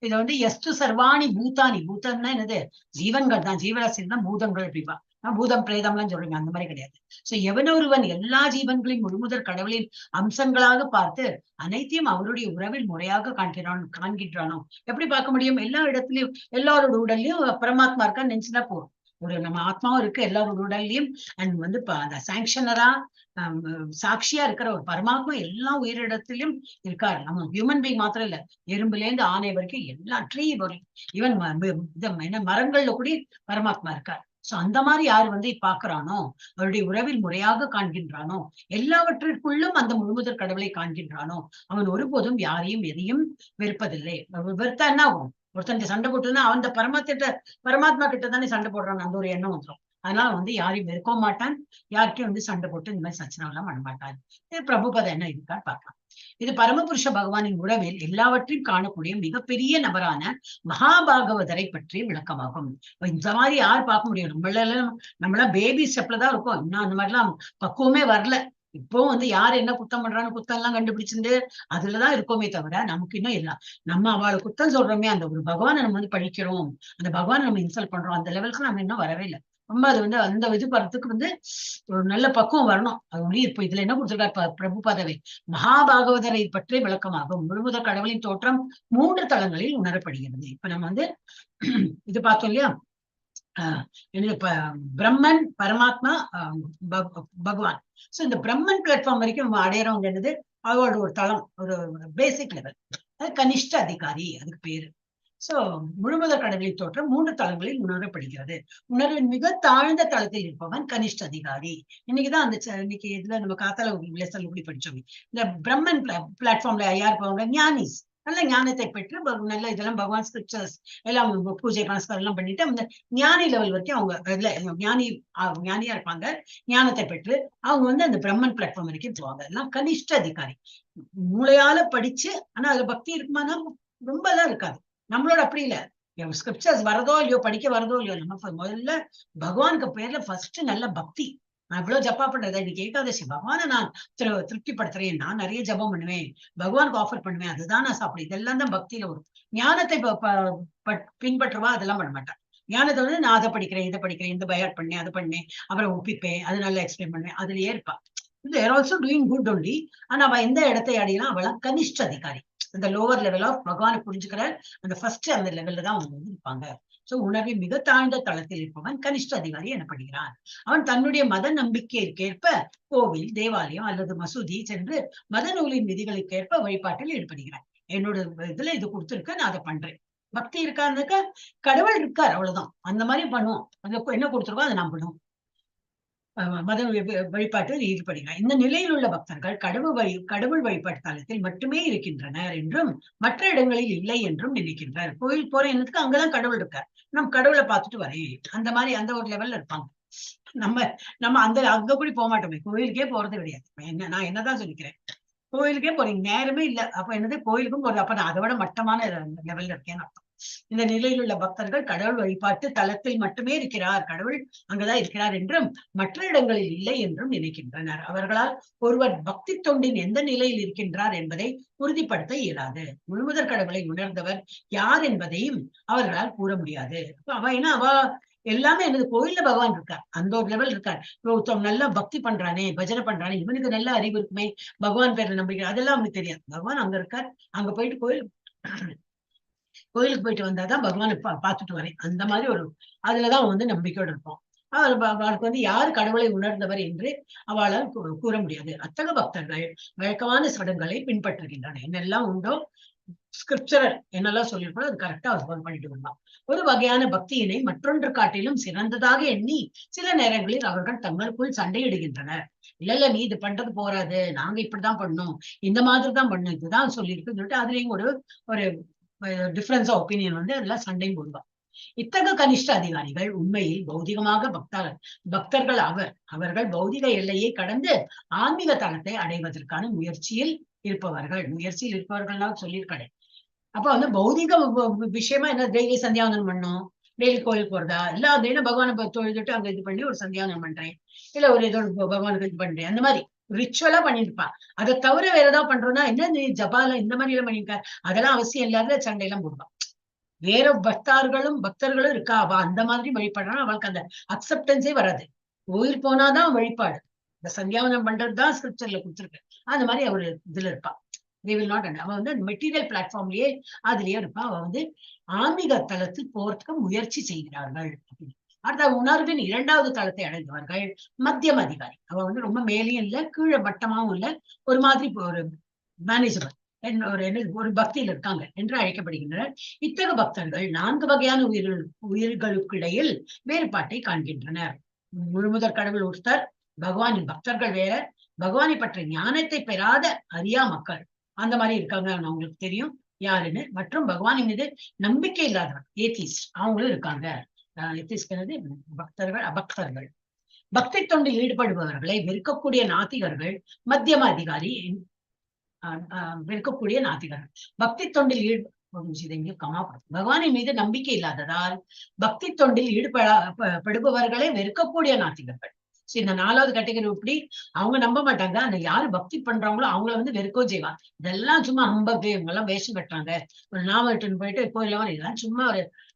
இத வந்து எஸ்து சர்வாணி பூதானி, பூதம்னா என்னது? ஜீவன்கள் தான், ஜீவராசி தான் பூதங்கள் அப்படிப்பா. பூதம் பிரேதம்லாம் சொல்றீங்க, அந்த மாதிரி கிடையாது. சோ எவனொருவன் எல்லா ஜீவன்களையும் முழுமுதற் கடவுளின் அம்சங்களாக பார்த்து அனைத்தையும் அவருடைய உறவில் முறையாக காண்கின்றானோ. எப்படி பார்க்க முடியும்? எல்லா இடத்துலயும் எல்லாரோட உடல்லையும் பரமாத்மா இருக்கான்னு நினைச்சுனா போறோம். ஒரு நம்ம ஆத்மாவும் இருக்கு எல்லாரோட உடல்லையும். அண்ட் வந்து அந்த சாங்ஷனரா சாட்சியா இருக்கிற ஒரு பரமாத்மா எல்லா உயிரிடத்திலும் இருக்காரு. நம்ம ஹியூமன் பீங் மாத்திரம் இல்ல, எறும்புல இருந்து ஆணை வரைக்கும் எல்லா ட்ரீ வரையும் ஈவன் என்ன மரங்கள்ல கூட பரமாத்மா இருக்காரு. சோ அந்த மாதிரி யாரு வந்து பாக்குறானோ, அவருடைய உறவில் முறையாக காண்கின்றானோ, எல்லாவற்றிற்குள்ளும் அந்த முழுமுதற் கடவுளை காண்கின்றானோ, அவன் ஒருபோதும் யாரையும் எதையும் வெறுப்பதில்லை. வெறுத்தா என்ன ஆகும்? ஒருத்தன் சண்டை போட்டுன்னா அவன் பரமாத்மா கிட்ட தானே சண்டை போடுறான், அந்த ஒரு எண்ணம் வந்துடும். அதனால வந்து யாரையும் வெறுக்கவும் மாட்டான், யாருக்கையும் வந்து சண்டை போட்டு இந்த மாதிரி சச்சனை எல்லாம் பண்ண மாட்டான். இது பிரபுபதம் என்ன இருக்கான்னு பார்க்கலாம். இது பரமபுருஷ பகவானின் உறவில் எல்லாவற்றையும் காணக்கூடிய மிகப்பெரிய நபரான மகாபாகவதரை பற்றிய விளக்கமாகும். இந்த மாதிரி யார் பார்க்க முடியும்? நம்மளாம் பேபி ஸ்டெப்ல தான் இருக்கும். இன்னும் அந்த மாதிரிலாம் பக்குவமே வரல. இப்போ வந்து யார் என்ன குத்தம் பண்றான்னு குத்தம் எல்லாம் கண்டுபிடிச்சிருந்து அதுலதான் இருக்கோமே தவிர நமக்கு இன்னும் இல்ல. நம்ம அவளை குத்தம் சொல்றோமே, அந்த ஒரு பகவானை நம்ம வந்து படிக்கிறோம், அந்த பகவானை நம்ம இன்சல்ட் பண்றோம், அந்த லெவலுக்கு நம்ம இன்னும் வரவே இல்லை. ரொம்ப அது வந்து அந்த இது வரத்துக்கு வந்து ஒரு நல்ல பக்குவம் வரணும். அது ஒளி இப்ப இதுல என்ன கொடுத்திருக்காரு பிரபுபாதவே, மகாபாகவதரை பற்றி விளக்கமாகும். முழுமுதற் கடவுளின் தோற்றம் 3 தளங்களில் உணரப்படுகிறது. இப்ப நம்ம வந்து இது பார்த்தோம் இல்லையா, பிரம்மன், பரமாத்மா, பகவான். சோ இந்த பிரம்மன் பிளாட்ஃபார்ம் வரைக்கும் நம்ம அடையறவங்க என்னது, அவரோட ஒரு தளம், ஒரு பேசிக் லெவல், அது கனிஷ்ட அதிகாரி, அதுக்கு பேரு. சோ முழுமுதற் கடவுளின் தோற்றம் 3 தளங்களில் உணரப்படுகிறது. உணர்வின் மிக தாழ்ந்த தளத்தில் இருப்பவன் கனிஷ்ட அதிகாரி. இன்னைக்குதான் அந்த இன்னைக்கு இதுல நம்ம காத்தால லெசன் கூடி படிச்சோம். இந்த பிரம்மன் பிளாட்ஃபார்ம்ல யார் இருப்பவங்க, ஞானிஸ், நல்ல ஞானத்தை பெற்று நல்ல இதெல்லாம் பகவான் ஸ்கிரிப்சர்ஸ் எல்லாம் பூஜை பனஸ்காரம் எல்லாம் பண்ணிட்டு அந்த ஞானி லெவல் வரைக்கும் அவங்க இதுல ஞானியா இருப்பாங்க. ஞானத்தை பெற்று அவங்க வந்து அந்த பிரம்மன் பிளாட்ஃபார்ம் வரைக்கும் போவாங்க. எல்லாம் கனிஷ்ட அதிகாரி. மூளையால படிச்சு, ஆனா அதுல பக்தி இருக்குமானா ரொம்ப எல்லாம் இருக்காது. நம்மளோட அப்படி இல்ல, ஸ்கிரிப்சர்ஸ் வரதோ இல்லையோ, படிக்க வரதோ இல்லையோ, நம்ம முதல்ல பகவானுக்கு பேர்ல ஃபர்ஸ்ட் நல்ல பக்தி. நான் இவ்வளவு ஜப்பா பண்றேன், இன்னைக்கு ஏகாதசி, பகவானை நான் திருப்திப்படுத்துறேன், நான் நிறைய ஜபம் பண்ணுவேன், பகவானுக்கு ஆஃபர் பண்ணுவேன், அதுதான் நான் சாப்பிடுவேன், இதெல்லாம் தான் பக்தியில வரும். ஞானத்தை பின்பற்றுவா அதெல்லாம் பண்ண மாட்டான். ஞானத்தை வந்து நான் அதை படிக்கிறேன், இதை படிக்கிறேன், இந்த பயாட் பண்ணேன், அதை பண்ணேன், அப்புறம் ஒப்பிப்பேன், அது நல்லா எக்ஸ்பிளைன் பண்ணுவேன், அதுலயே இருப்பா. தேர் ஆல்சோ டூயிங் குட் ஒன்லி. ஆனா அவ எந்த இடத்தை அடையலாம், அவளாம் கனிஷ்ட அதிகாரி. அந்த லோவர் லெவல் ஆஃப் பகவானை புரிஞ்சுக்கிற அந்த ஃபர்ஸ்ட் அந்த லெவல்ல தான் அவங்க வந்து இருப்பாங்க. சோ உணர்வின் மிக தாழ்ந்த தளத்தில் இருப்பவன் கனிஷ்ட அதிகாரி எனப்படுகிறான். அவன் தன்னுடைய மத நம்பிக்கைக்கேற்ப கோவில், தேவாலயம் அல்லது மசூதி சென்று மத நூலின் விதிகளுக்கேற்ப வழிபாட்டில் ஈடுபடுகிறான். என்னோட இதுல இது கொடுத்துருக்க, நான் அதை பண்றேன். பக்தி இருக்காருக்க கடவுள் இருக்கார், அவ்வளவுதான். அந்த மாதிரி பண்ணுவோம், அந்த என்ன கொடுத்துருக்கோம் அதை நான் பண்ணுவோம். மத வழிபாட்டில் ஈடுபடுகிறார். இந்த நிலையில் உள்ள பக்தர்கள் கடவுள் வழிபாட்டு தலத்தில் மட்டுமே இருக்கின்றனர் என்றும் மற்ற இடங்களில் இல்லை என்றும் நினைக்கின்றனர். கோயில் போற என்னத்துக்கு அங்கதான் கடவுள் இருக்கார், நம்ம கடவுளை பார்த்துட்டு வரேன், அந்த மாதிரி அந்த ஒரு லெவல்ல இருப்பாங்க. நம்ம அந்த அங்க கூட போக மாட்டோமே, கோயிலுக்கே போறது கிடையாது. நான் என்னதான் சொல்லிக்கிறேன், கோயிலுக்கே போறீங்க நேரமே இல்ல, அப்ப என்னது கோயிலுக்கும் போறது, அப்ப நான் அதை விட மட்டமான லெவல்ல இருக்கேன்னு அர்த்தம். இந்த நிலையில் உள்ள பக்தர்கள் கடவுள் வழிபாட்டு தலத்தில் மட்டுமே இருக்கிறார், கடவுள் அங்கதான் இருக்கிறார் என்றும் மற்ற இடங்களில் இல்லை என்றும் நினைக்கின்றனர். அவர்களால் ஒருவர் பக்தி தொண்டின் எந்த நிலையில் இருக்கின்றார் என்பதை உறுதிப்படுத்த இயலாது. முழுமுதற் கடவுளை உணர்ந்தவர் யார் என்பதையும் அவர்களால் கூற முடியாது. அவ எல்லாமே எனது கோயில்ல பகவான் இருக்கார், அந்த ஒரு லெவல் இருக்கார். ஒருத்தவங்க நல்லா பக்தி பண்றானே, பஜனை பண்றானே, இவனுக்கு நல்ல அறிவு இருக்குமே, பகவான் பேர்ல நம்பிக்கை, அதெல்லாம் அவனுக்கு தெரியாது. பகவான் அங்க இருக்கார், அங்க போயிட்டு கோயிலுக்கு போயிட்டு வந்தாதான் பகவானை பார்த்துட்டு வரேன், அந்த மாதிரி ஒரு அதுலதான் வந்து நம்பிக்கையோடு இருப்போம். அவளுக்கு வந்து யார் கடவுளை உணர்ந்தவர் என்று அவளால் கூற முடியாது. அத்தகைய பக்தர்கள் வழக்கமான சடங்குகளை பின்பற்றுகின்றனர். என்னெல்லாம் உண்டோ ஸ்கிரிப்சரர் என்னெல்லாம் சொல்லியிருக்கோ அது கரெக்டா அவர் பண்ணிட்டு வந்தான். ஒரு வகையான பக்தியினை மற்றொன்று காட்டிலும் சிறந்ததாக எண்ணி சில நேரங்களில் அவர்கள் தங்களுக்குள் சண்டையிடுகின்றனர். இல்ல நீ இது பண்றது போறாது, நாங்க இப்படிதான் பண்ணோம், இந்த மாதிரி தான் பண்ணும், இதுதான் சொல்லியிருக்குன்னு சொல்லிட்டு அதுலயும் ஒரு டிஃபரன்ஸ் ஆஃப் ஒப்பீனியன் வந்து அதெல்லாம் சண்டையும் போடுவார். இத்தகைய கனிஷ்ட அதிகாரிகள் உண்மையில் பௌதிகமாக பக்தர்கள் அவர்கள் பௌதிக எல்லையை கடந்து ஆன்மீக தளத்தை அடைவதற்கான முயற்சியில் இருப்பவர்கள்னா சொல்லியிருக்கேன். அப்ப வந்து பௌதிக விஷயமா என்ன, டெய்லி சந்தியாவந்தனம் பண்ணும், டெய்லி கோயில் போறதா, இல்ல அது பகவானை தொழுதுட்டு அங்க இது பண்ணி ஒரு சந்தியாவந்தனம் பண்றேன், இல்ல ஒரு ஏதோ பகவானுக்கு இது பண்றேன், அந்த மாதிரி ரிச்சுவலா பண்ணிருப்பா. அதை தவிர வேற ஏதாவது பண்றோம்னா என்ன நீ ஜபால இந்த மாதிரி எல்லாம் பண்ணிருக்க, அதெல்லாம் அவசியம் இல்லாத சண்டையெல்லாம் போடுவான். வேற பக்தர்களும் இருக்கா, அவ அந்த மாதிரி வழிபாடுனா அவளுக்கு அந்த அக்செப்டன்ஸே வராது. கோயில் போனாதான் வழிபாடு, இந்த சந்தியாவனம் பண்றதுதான் ஸ்கிரிப்சர்ல கொடுத்துருக்கு. அந்த மாதிரி அவரு இதுல இருப்பா. அவ வந்து மெட்டீரியல் பிளாட்ஃபார்ம்லயே அதுலயே இருப்பா. அவ வந்து ஆன்மீக தளத்தில் போறதுக்கு முயற்சி செய்கிறார்கள். அடுத்த உணர்வின் 2வது தளத்தை அடைந்தவர்கள் மத்தியம் அதிகாரி. அவ வந்து ரொம்ப மேலேயும் இல்ல, கீழே மட்டமாவும் இல்ல, ஒரு மாதிரி ஒரு மேனேஜபிள் ஒரு பக்தியில் இருக்காங்க என்று அழைக்கப்படுகின்றனர். இத்தகைய பக்தர்கள் 4 வகையான உயிர்களுக்கிடையில் வேறுபாட்டை காண்கின்றனர். முழுமுதற் கடவுள் ஒருத்தர், பகவானின் பக்தர்கள் வேற, பகவானை பற்றிய ஞானத்தை பெறாத அரியா மக்கள் அந்த மாதிரி இருக்காங்க, அவங்களுக்கு தெரியும் யாருன்னு. மற்றும் பகவானின் மீது நம்பிக்கை இல்லாதவர் ஏத்திஸ்ட், அவங்களும் இருக்காங்க. பக்தர்கள் அபக்தர்கள். பக்தி தொண்டில் ஈடுபடுபவர்களை வெறுக்கக்கூடிய நாத்திகர்கள் மத்தியம அதிகாரி வெறுக்கக்கூடிய நாத்திகர்கள். பக்தி தொண்டில் பகவானின் மீது நம்பிக்கை இல்லாததால் பக்தி தொண்டில் ஈடுபடுபவர்களை வெறுக்கக்கூடிய நாத்திகர்கள். இந்த 4வது கேட்டகரி இப்படி அவங்க நம்ப மாட்டாங்க. அந்த யாரு பக்தி பண்றாங்களோ அவங்கள வந்து வெறுக்கவும் செய்வாங்க. இதெல்லாம் சும்மா ஹம்பக்கு, இவங்க எல்லாம் வேஷம் கட்டுறாங்க, ஒரு நாம இட்டுன்னு போயிட்டு கோயில இதெல்லாம் சும்மா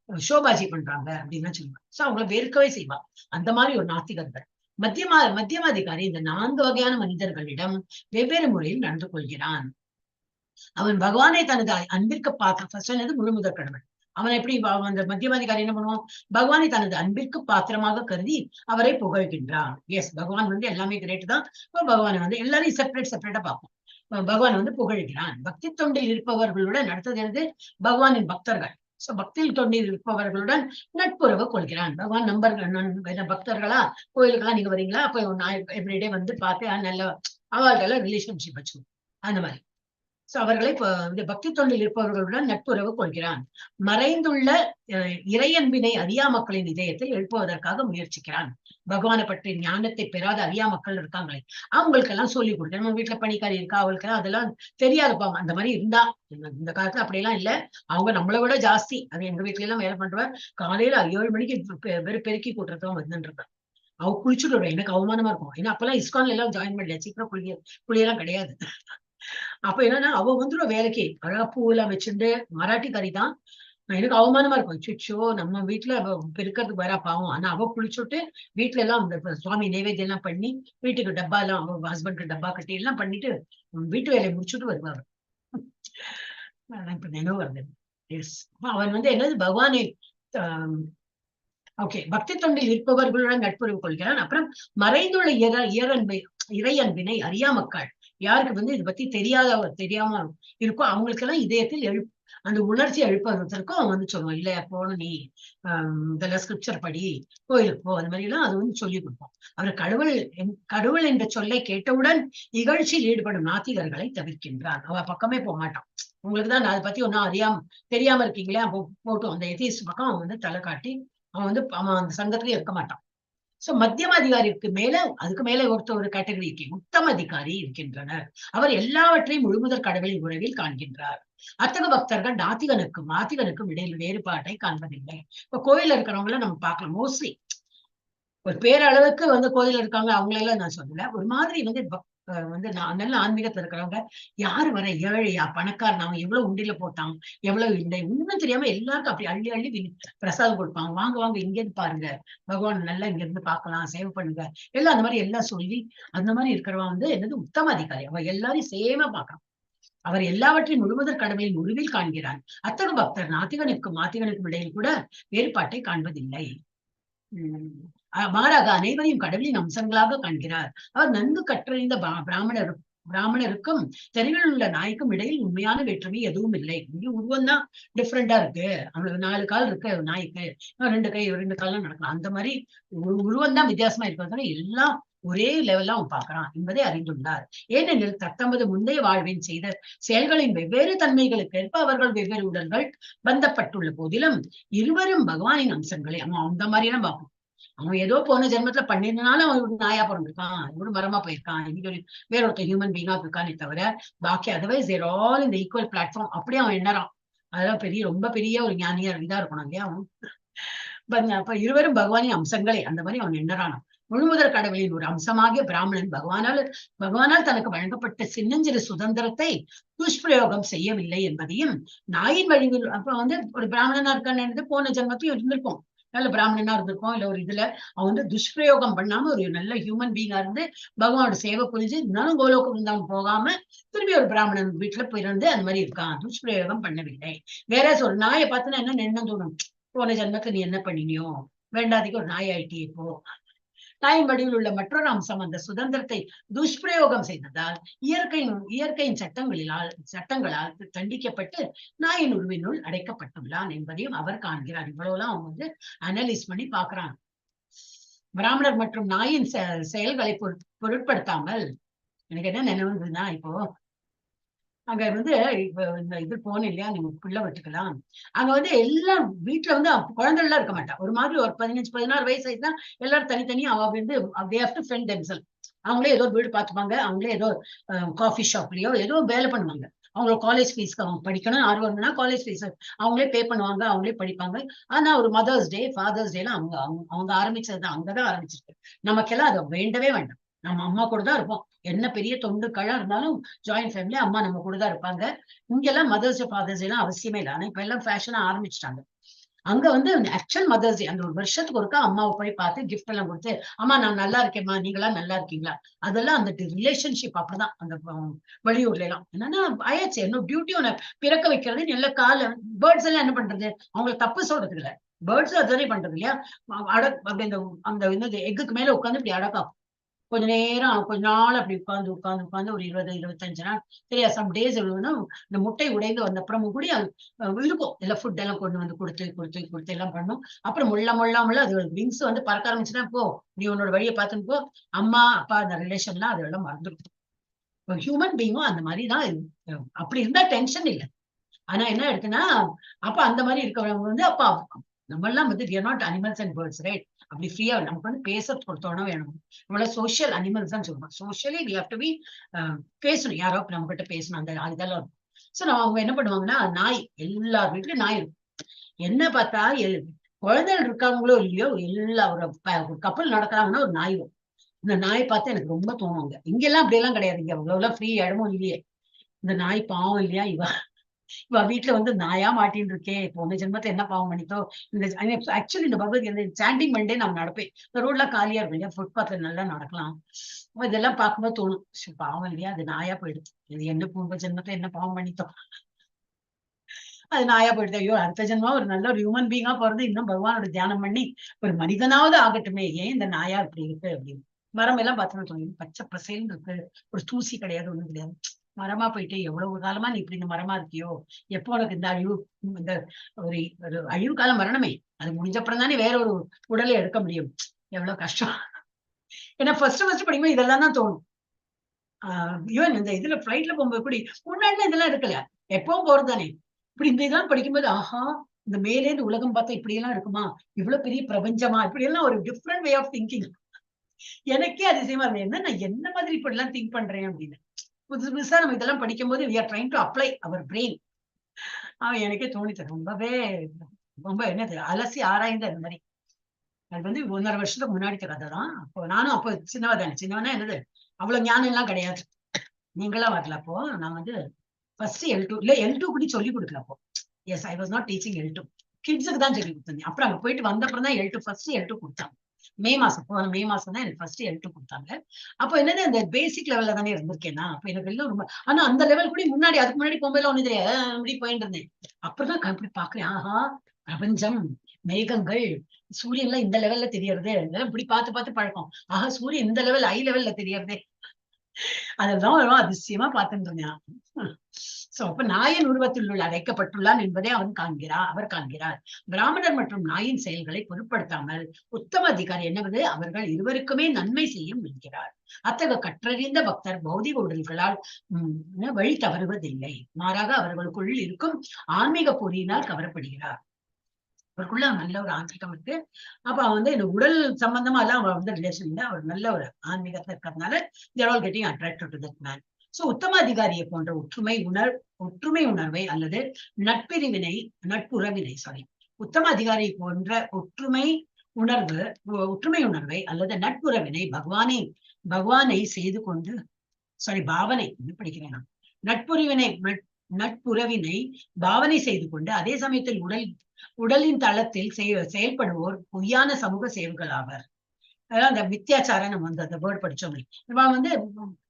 ஒரு ஷோபாஜி பண்றாங்க அப்படின்னு சொல்லுவாங்க. சோ அவங்கள வெறுக்கவே செய்வாங்க. அந்த மாதிரி ஒரு நாத்திகர்கள். மத்தியமாதிகாரி இந்த 4 வகையான மனிதர்களிடம் வெவ்வேறு முறையில் நடந்து கொள்கிறான். அவன் பகவானை தனது அன்பிற்கு பாத்திரம் முழுமுதற் கடவுள். அவன் எப்படி அந்த மத்தியமாதிகாரி என்ன பண்ணுவான்? பகவானை தனது அன்பிற்கு பாத்திரமாக கருதி அவரை புகழ்கின்றான். எஸ், பகவான் வந்து எல்லாமே கிரேட் தான். பகவானை வந்து எல்லாரையும் செப்பரேட்டா பார்ப்போம். பகவான் வந்து புகழ்கிறான். பக்தி தொண்டில் இருப்பவர்களுடன் அடுத்தது பகவானின் பக்தர்கள். சோ பக்தியில் தொண்டில் இருப்பவர்களுடன் நட்புறவு கொள்கிறான். பகவான் பக்தர்களா, கோயிலுக்கெல்லாம் நீங்க வரீங்களா, அப்ப நான் எவ்ரிடே வந்து பார்த்து நல்ல அவர்கள ரிலேஷன்ஷிப் வச்சுக்கணும். அந்த மாதிரி அவர்களை பக்தி தொண்டில் இருப்பவர்களுடன் நட்புறவு கொள்கிறான். மறைந்துள்ள இறையன்பினை அறியா மக்களின் இதயத்தில் எழுப்புவதற்காக முயற்சிக்கிறான். பகவானை பற்றி ஞானத்தை பெறாத அறியா மக்கள் இருக்காங்களே, அவங்களுக்கு எல்லாம் சொல்லிக் கொடுக்கிறேன். நம்ம வீட்டுல பணிக்காரி இருக்கா, அவளுக்கு எல்லாம் அதெல்லாம் தெரியாதுப்பாங்க. அந்த மாதிரி இருந்தா, இந்த காலத்துல அப்படியெல்லாம் இல்ல, அவங்க நம்மளை விட ஜாஸ்தி. அது எங்க வீட்டுல எல்லாம் வேலை பண்றவன் காலையில 7 மணிக்கு பெருக்கி கூட்டுறதும் வந்துட்டு இருப்பேன். அவ குளிச்சுட்டு வருவேன். எனக்கு அவமானமா இருக்கும். ஏன்னா அப்பெல்லாம் இஸ்கான்ல எல்லாம் ஜாயின் பண்ணல, சீக்கிரம் குளியெல்லாம் கிடையாது. அப்ப என்னன்னா அவ வந்துடும் வேலைக்கு, அழகா பூ எல்லாம் வச்சுட்டு, மராட்டி கறி தான். எனக்கு அவமானமா இருக்கும். சுச்சோ, நம்ம வீட்டுல பெருக்கிறதுக்கு வரா பாவம். ஆனா அவ குளிச்சுட்டு வீட்டுல எல்லாம் இந்த சுவாமி நைவேத்தியம் எல்லாம் பண்ணி, வீட்டுக்கு டப்பா எல்லாம் அவ ஹஸ்பண்ட்க்கு டப்பா கட்டி எல்லாம் பண்ணிட்டு வீட்டு வேலையை முடிச்சுட்டு வருவாரு. இப்ப நினைவு வருது. எஸ், அவன் வந்து என்னது பகவானை ஓகே பக்தி தொண்டில் இருப்பவர்களுடன் நட்புறவு கொள்கிறான். அப்புறம் மறைந்துள்ள இறையன்பினை அறியா மக்கள், யாருக்கு வந்து இதை பத்தி தெரியாம இருக்கும், அவங்களுக்கு எல்லாம் இதயத்தில் அந்த உணர்ச்சி எழுப்பதற்கும் அவன் வந்து சொல்லுவான். இல்ல போன நீ இதெல்லாம் ஸ்கிரிப்சர் படி, கோயிலுக்கு போ, அந்த மாதிரி எல்லாம் அது வந்து சொல்லி கொடுப்போம். அவர் கடவுள் என்ற சொல்லை கேட்டவுடன் இகழ்ச்சியில் ஈடுபடும் நாத்திகர்களை தவிர்க்கின்றான். அவ பக்கமே போக மாட்டான். உங்களுக்கு தான் அதை பத்தி ஒன்னும் தெரியாம இருக்கீங்களே, அப்போ போட்டும் அந்த எதிஸ்ட் பக்கம் அவன் வந்து தலை காட்டி அவன் அந்த சங்கத்திலே இருக்க மாட்டான். சோ மத்தியம அதிகாரிக்கு மேல, அதுக்கு மேல ஒரு கேட்டகரி உத்தம அதிகாரி இருக்கின்றனர். அவர் எல்லாவற்றையும் முழுமுதற் கடவுளின் உறவில் காண்கின்றார். அத்தக பக்தர்கள் நாத்திகனுக்கும் இடையில் வேறுபாட்டை காண்பதில்லை. இப்ப கோயில்ல இருக்கிறவங்கள நம்ம பார்க்கலாம். மோஸ்ட்லி ஒரு பேரளவுக்கு வந்து கோயில் இருக்காங்க, அவங்களெல்லாம் நான் சொல்லல. ஒரு மாதிரி வந்து நல்ல ஆன்மீகத்துல இருக்கிறவங்க, யாரு வர ஏழையா பணக்காரன், அவன் எவ்வளவு உண்டியில போட்டான், எவ்வளவு இல்லை, ஒண்ணும் தெரியாம எல்லாருக்கும் அப்படி அள்ளி பிரசாதம் கொடுப்பாங்க. வாங்க இங்க இருந்து பாருங்க, பகவான் நல்லா இங்க இருந்து பார்க்கலாம், சேவை பண்ணுங்க எல்லாம், அந்த மாதிரி எல்லாம் சொல்லி அந்த மாதிரி இருக்கிறவன் வந்து என்னது உத்தம அதிகாரி. அவன் எல்லாரையும் சேமா பார்க்கறான். அவர் எல்லாவற்றையும் முழுவதற் கடவுளின் உருவில் காண்கிறான். அத்தக பக்தர் நாத்திகனுக்கும் இடையில் கூட வேறுபாட்டை காண்பதில்லை. மாறாக அனைவரையும் கடவுளின் அம்சங்களாக காண்கிறார். அவர் நன்கு கற்றறிந்த பிராமணருக்கும் தெருவில் உள்ள நாய்க்கும் இடையில் உண்மையான வேற்றுமை எதுவும் இல்லை. இங்க உருவம் தான் டிஃப்ரெண்டா இருக்கு. அவங்களுக்கு 4 கால் இருக்கு, நாய்க்கு 2 கால்லாம் நடக்கலாம். அந்த மாதிரி உருவம் தான் வித்தியாசமா இருக்கிறது, எல்லாம் ஒரே லெவல்ல அவன் பார்க்கறான் என்பதை அறிந்துள்ளார். ஏனெனில் தத்தமது முந்தைய வாழ்வின் செய்த செயல்களின் வெவ்வேறு தன்மைகளுக்கு ஏற்ப அவர்கள் வெவ்வேறு உடல்கள் பந்தப்பட்டுள்ள போதிலும் இருவரும் பகவானின் அம்சங்களை அவன் அந்த மாதிரி எல்லாம் பார்ப்போம். அவன் ஏதோ போன ஜென்மத்துல பண்ணிருந்தனால அவன் நாயா பிறந்திருக்கான், இவரு மரமா போயிருக்கான், இன்னைக்கு வேற ஒருத்தர் ஹியூமன் பீங்கா இருக்கானே தவிர பாக்கி அதர்வைஸ் தேர் ஆல் இந்த ஈக்குவல் பிளாட்ஃபார்ம். அப்படியே அவன் எண்ணறான். அதெல்லாம் ரொம்ப பெரிய ஒரு ஞானியா இதா இருக்கணும் இல்லையா அவன். அப்ப இருவரும் பகவானின் அம்சங்களை அந்த மாதிரி அவன் எண்ணறான். முழுமுதற் கடவுளின் ஒரு அம்சமாகிய பிராமணன் பகவானால் தனக்கு வழங்கப்பட்ட சின்னஞ்சிறு சுதந்திரத்தை துஷ்பிரயோகம் செய்யவில்லை என்பதையும், நாயின் வழிவில் அப்ப வந்து ஒரு பிராமணனா இருக்கான்னு போன ஜென்மத்தையும் இருந்திருக்கும், நல்ல பிராமணனா இருந்திருக்கும், இல்ல ஒரு இதுல அவன் வந்து துஷ்பிரயோகம் பண்ணாம ஒரு நல்ல ஹியூமன் பீங்கா இருந்து பகவானோட சேவை புரிஞ்சு இருந்தாலும் கோலோக விருந்தாவன் போகாம திரும்பி ஒரு பிராமணன் வீட்டுல போயிருந்து அந்த மாதிரி இருக்கான். துஷ்பிரயோகம் பண்ணவில்லை. வேற ஒரு நாயை பார்த்துன்னா என்ன தோணும், போன ஜென்மத்துல நீ என்ன பண்ணினியோ, வேண்டாதிக்கு ஒரு நாய் ஆயிட்டியே போ. தாயின் வடிவில் உள்ள மற்றொரு அம்சம் அந்த சுதந்திரத்தை துஷ்பிரயோகம் செய்ததால் இயற்கையின் சட்டங்களால் தண்டிக்கப்பட்டு நாயின் உருவினுள் அடைக்கப்பட்டுள்ளான் என்பதையும் அவர் காண்கிறார். இவ்வளவுலாம் அவங்க வந்து அனலைஸ் பண்ணி பாக்குறாங்க. பிராமணர் மற்றும் நாயின் செயல்களை பொருட்படுத்தாமல் எனக்கு என்ன நினைவுன்னா, இப்போ அங்க வந்து இப்ப இந்த இது போன இல்லையா, நீங்க பிள்ளை விட்டுக்கலாம், அங்க வந்து எல்லாம் வீட்டுல வந்து குழந்தை எல்லாம் இருக்க மாட்டா. ஒரு மாதிரி ஒரு 15-16 வயசு ஆயிடுச்சுன்னா எல்லாரும் தனித்தனியா அவ வந்து they have to fend themselves. அவங்களே ஏதோ வீடு பார்த்துப்பாங்க, அவங்களே ஏதோ காஃபி ஷாப்லயோ ஏதோ வேலை பண்ணுவாங்க. அவங்களோட காலேஜ் ஃபீஸ்க்கு அவங்க படிக்கணும் ஆர்வம்னா காலேஜ் ஃபீஸ் அவங்களே பே பண்ணுவாங்க, அவங்களே படிப்பாங்க. ஆனா ஒரு மதர்ஸ் டே, ஃபாதர்ஸ் டேலாம் அவங்க அவங்க அவங்க ஆரம்பிச்சதுதான், அங்கதான் ஆரம்பிச்சிருக்கு. நமக்கெல்லாம் அது வேண்டவே வேண்டாம். நம்ம அம்மா கூட தான் இருப்போம். என்ன பெரிய தொண்டுக்களா இருந்தாலும் ஜாயிண்ட் ஃபேமிலி, அம்மா நம்ம கூட தான் இருப்பாங்க. இங்கெல்லாம் மதர்ஸ் டே, ஃபாதர்ஸ் டே எல்லாம் அவசியமே இல்லை. ஆனா இப்ப எல்லாம் ஃபேஷனா ஆரம்பிச்சிட்டாங்க. அங்க வந்து ஆக்சுவல் மதர்ஸ் டே, அந்த ஒரு வருஷத்துக்கு ஒருக்கா அம்மாவை போய் பார்த்து கிஃப்ட் எல்லாம் கொடுத்து, அம்மா நான் நல்லா இருக்கேம்மா, நீங்களா நல்லா இருக்கீங்களா, அதெல்லாம் அந்த ரிலேஷன்ஷிப் அப்படிதான். அந்த வெளியூர்ல எல்லாம் என்னன்னா ஆயாச்சு, இன்னும் டியூட்டி ஒண்ணு பிறக்க வைக்கிறது. நல்ல கால பேர்ட்ஸ் எல்லாம் என்ன பண்றது, அவங்களை தப்பு சொல்றது இல்ல, பேர்ட்ஸ் அதுதானே பண்றது இல்லையா. அப்படி அந்த என்னது எக்குக்கு மேல உட்காந்து இப்படி அடக்கா கொஞ்ச நேரம் கொஞ்ச நாள் அப்படி உட்காந்து ஒரு 20-25 நாள் சரியா. சம் டேஸ் எவ்வளவுன்னா இந்த முட்டை உடைந்து வந்த அப்புறமும் கூட இருக்கும் எல்லாம் ஃபுட் எல்லாம் கொண்டு வந்து கொடுத்து எல்லாம் பண்ணும். அப்புறம் முள்ள அது விங்ஸ் வந்து பறக்க ஆரம்பிச்சுன்னா, போ நீ உன்னோட வழியை பார்த்துன்னு போ, அம்மா அப்பா அந்த ரிலேஷன்லாம் அதெல்லாம் மறந்துடும். ஹியூமன் பீயிங்கும் அந்த மாதிரிதான். அப்படி இருந்தா டென்ஷன் இல்லை. ஆனா என்ன இருக்குன்னா, அப்ப அந்த மாதிரி இருக்கிறவங்க வந்து அப்ப நம்ம எல்லாம் வந்து we are not animals and birds, right? அப்படி ஃப்ரீயா நமக்கு வந்து பேச கொடுத்தோன்னா வேணும். நம்மள சோசியல் அனிமல்ஸ் தான் சொல்லுவோம். Socially we have to be பேசணும். யாரோ நம்ம கிட்ட பேசணும், அந்த இதெல்லாம் இருக்கும். சோ அவங்க என்ன பண்ணுவாங்கன்னா, நாய், எல்லார் வீட்லயும் நாய் இருக்கும். என்ன பார்த்தா குழந்தைகள் இருக்காங்களோ இல்லையோ, எல்லா ஒரு கப்பல் நடக்கிறாங்கன்னா ஒரு நாய் வரும். இந்த நாயை பார்த்து எனக்கு ரொம்ப தோணுங்க. இங்கெல்லாம் அப்படியெல்லாம் கிடையாது. இங்க அவ்வளவு ஃப்ரீ இடமும் இல்லையே. இந்த நாய் பாவம் இல்லையா, இவ வீட்டுல வந்து நாயா மாட்டின்னு இருக்கே, போன ஜென்மத்தை என்ன பாவம் பண்ணிட்டோ. இந்த ஆக்சுவலி இந்த பகவத்கீதை சாண்டிங் மண்டே நான் நடப்பேன். இந்த ரோட்ல காலியா இருக்கும் இல்லையா, ஃபுட்பாத்ல நல்லா நடக்கலாம். இதெல்லாம் பார்க்கும்போது தோணும், பாவம் இல்லையா, அது நாயா போயிடுது. இது என்ன பூர்வ ஜென்மத்தை என்ன பாவம் பண்ணிட்டோம், அது நாயா போயிடுது. ஐயோ, அடுத்த ஜென்மா ஒரு நல்ல ஒரு ஹியூமன் பீங்கா பிறந்து இன்னும் பகவானோட தியானம் பண்ணி ஒரு மனிதனாவது ஆகட்டுமே, ஏன் இந்த நாயா இப்படி இருக்கு அப்படின்னு. மரம் எல்லாம் பார்த்தோம்னு தோணும், பச்சை பசேல்னு இருக்கு, ஒரு தூசி கிடையாது, ஒண்ணும் கிடையாது. மரமா போயிட்டு எவ்வளவு காலமா நீ இப்படி இந்த மரமா இருக்கியோ, எப்போ உனக்கு இந்த அழிவு, இந்த ஒரு அழிவு காலம் வரணுமே, அது முடிஞ்சப்புறம் தானே வேற ஒரு உடலை எடுக்க முடியும். எவ்வளவு கஷ்டம். ஏன்னா ஃபர்ஸ்ட் படிக்கும்போது இதெல்லாம் தான் தோணும். ஈவன் இந்த இதுல பிளைட்ல போகும்போது கூட முன்னாடி இதெல்லாம் இருக்கல, எப்பவும் போறதுதானே. இப்படி இந்த இதெல்லாம் படிக்கும்போது, ஆஹா, இந்த மேலேந்து உலகம் பார்த்தா இப்படி எல்லாம் இருக்குமா, இவ்வளவு பெரிய பிரபஞ்சமா, இப்படி எல்லாம் ஒரு டிஃப்ரெண்ட் வே ஆஃப் திங்கிங். எனக்கே அதிசயமா இருந்தது, என்ன நான் என்ன மாதிரி இப்படி எல்லாம் திங்க் பண்றேன் அப்படின்னு. புதுசா நம்ம இதெல்லாம் படிக்கும் போது we are trying to apply our brain. எனக்கே தோணிச்சு, ரொம்ப என்னது அலசி ஆராய்ந்த அந்த மாதிரி. அது வந்து 1.5 வருஷத்துக்கு முன்னாடி கதை தான். அப்போ நானும் அப்போ சின்னவனா என்னது அவ்வளவு ஞானம் எல்லாம் கிடையாது. நீங்களாம் வரல அப்போ. நான் வந்து ஃபர்ஸ்ட் L2 இல்ல L2 கூட சொல்லி கொடுக்கல அப்போ. Yes, I was not teaching L2, கிட்ஸுக்கு தான் சொல்லி கொடுத்தேன். அப்புறம் அங்க போயிட்டு வந்த அப்புறம் தான் L2 ஃபர்ஸ்ட் L2 கொடுத்தாங்க. மே மாசம் தான் எனக்கு ஃபர்ஸ்ட் L2 கொடுத்தாங்க. அப்போ என்னது அந்த பேசிக் லெவல்ல தானே இருந்திருக்கேன்னா, அப்ப எனக்கு எல்லாம் ரொம்ப, ஆனா அந்த லெவல் கூட முன்னாடி அதுக்கு முன்னாடி போகும்போது ஒண்ணு தெரியாது, அப்படி போயிட்டு இருந்தேன். அப்பதான் அப்படி பாக்குறேன், ஆஹா, பிரபஞ்சம், மேகங்கள், சூரியன் எல்லாம் இந்த லெவல்ல தெரியறது, இப்படி பார்த்து பழக்கம். ஆஹா, சூரியன் இந்த லெவல் ஐ லெவல்ல தெரியறதே, அதெல்லாம் அதிசயமா பார்த்துட்டு இருந்தேன். சோ அப்ப நாயின் உருவத்தில் உள்ள அடைக்கப்பட்டுள்ளான் என்பதை அவர் காண்கிறார். பிராமணர் மற்றும் நாயின் செயல்களை பொருட்படுத்தாமல் உத்தம அதிகாரி என்னவது அவர்கள் இருவருக்குமே நன்மை செய்யும் என்கிறார். அத்தகைய கற்றறிந்த பக்தர் பௌதிக உடல்களால் வழி தவறுவதில்லை, மாறாக அவர்களுக்குள் இருக்கும் ஆன்மீக பொறியினால் கவரப்படுகிறார். அவருக்குள்ள நல்ல ஒரு ஆன்மீகம் இருக்கு. அப்ப வந்து இந்த உடல் சம்பந்தமா எல்லாம் அவர் வந்து ரிலேஷன் இல்லை, அவர் நல்ல ஒரு ஆன்மீகத்துல இருக்கிறதுனால they are all getting attracted to that man. So உத்தம அதிகாரியை போன்ற ஒற்றுமை உணர்வை அல்லது நட்புறவினை உத்தம அதிகாரி போன்ற ஒற்றுமை உணர்வை அல்லது நட்புறவினை பகவானை செய்து கொண்டு பாவனை படிக்கிறேன் நான். நட்புறவினை பாவனை செய்து கொண்டு அதே சமயத்தில் உடலின் தளத்தில் செயல்படுவோர் பொய்யான சமூக சேவைகள் ஆவர். அதான் அந்த மித்தியாச்சாரம் நம்ம வந்து அந்த வேர்ட் படிச்சோம். இவன் வந்து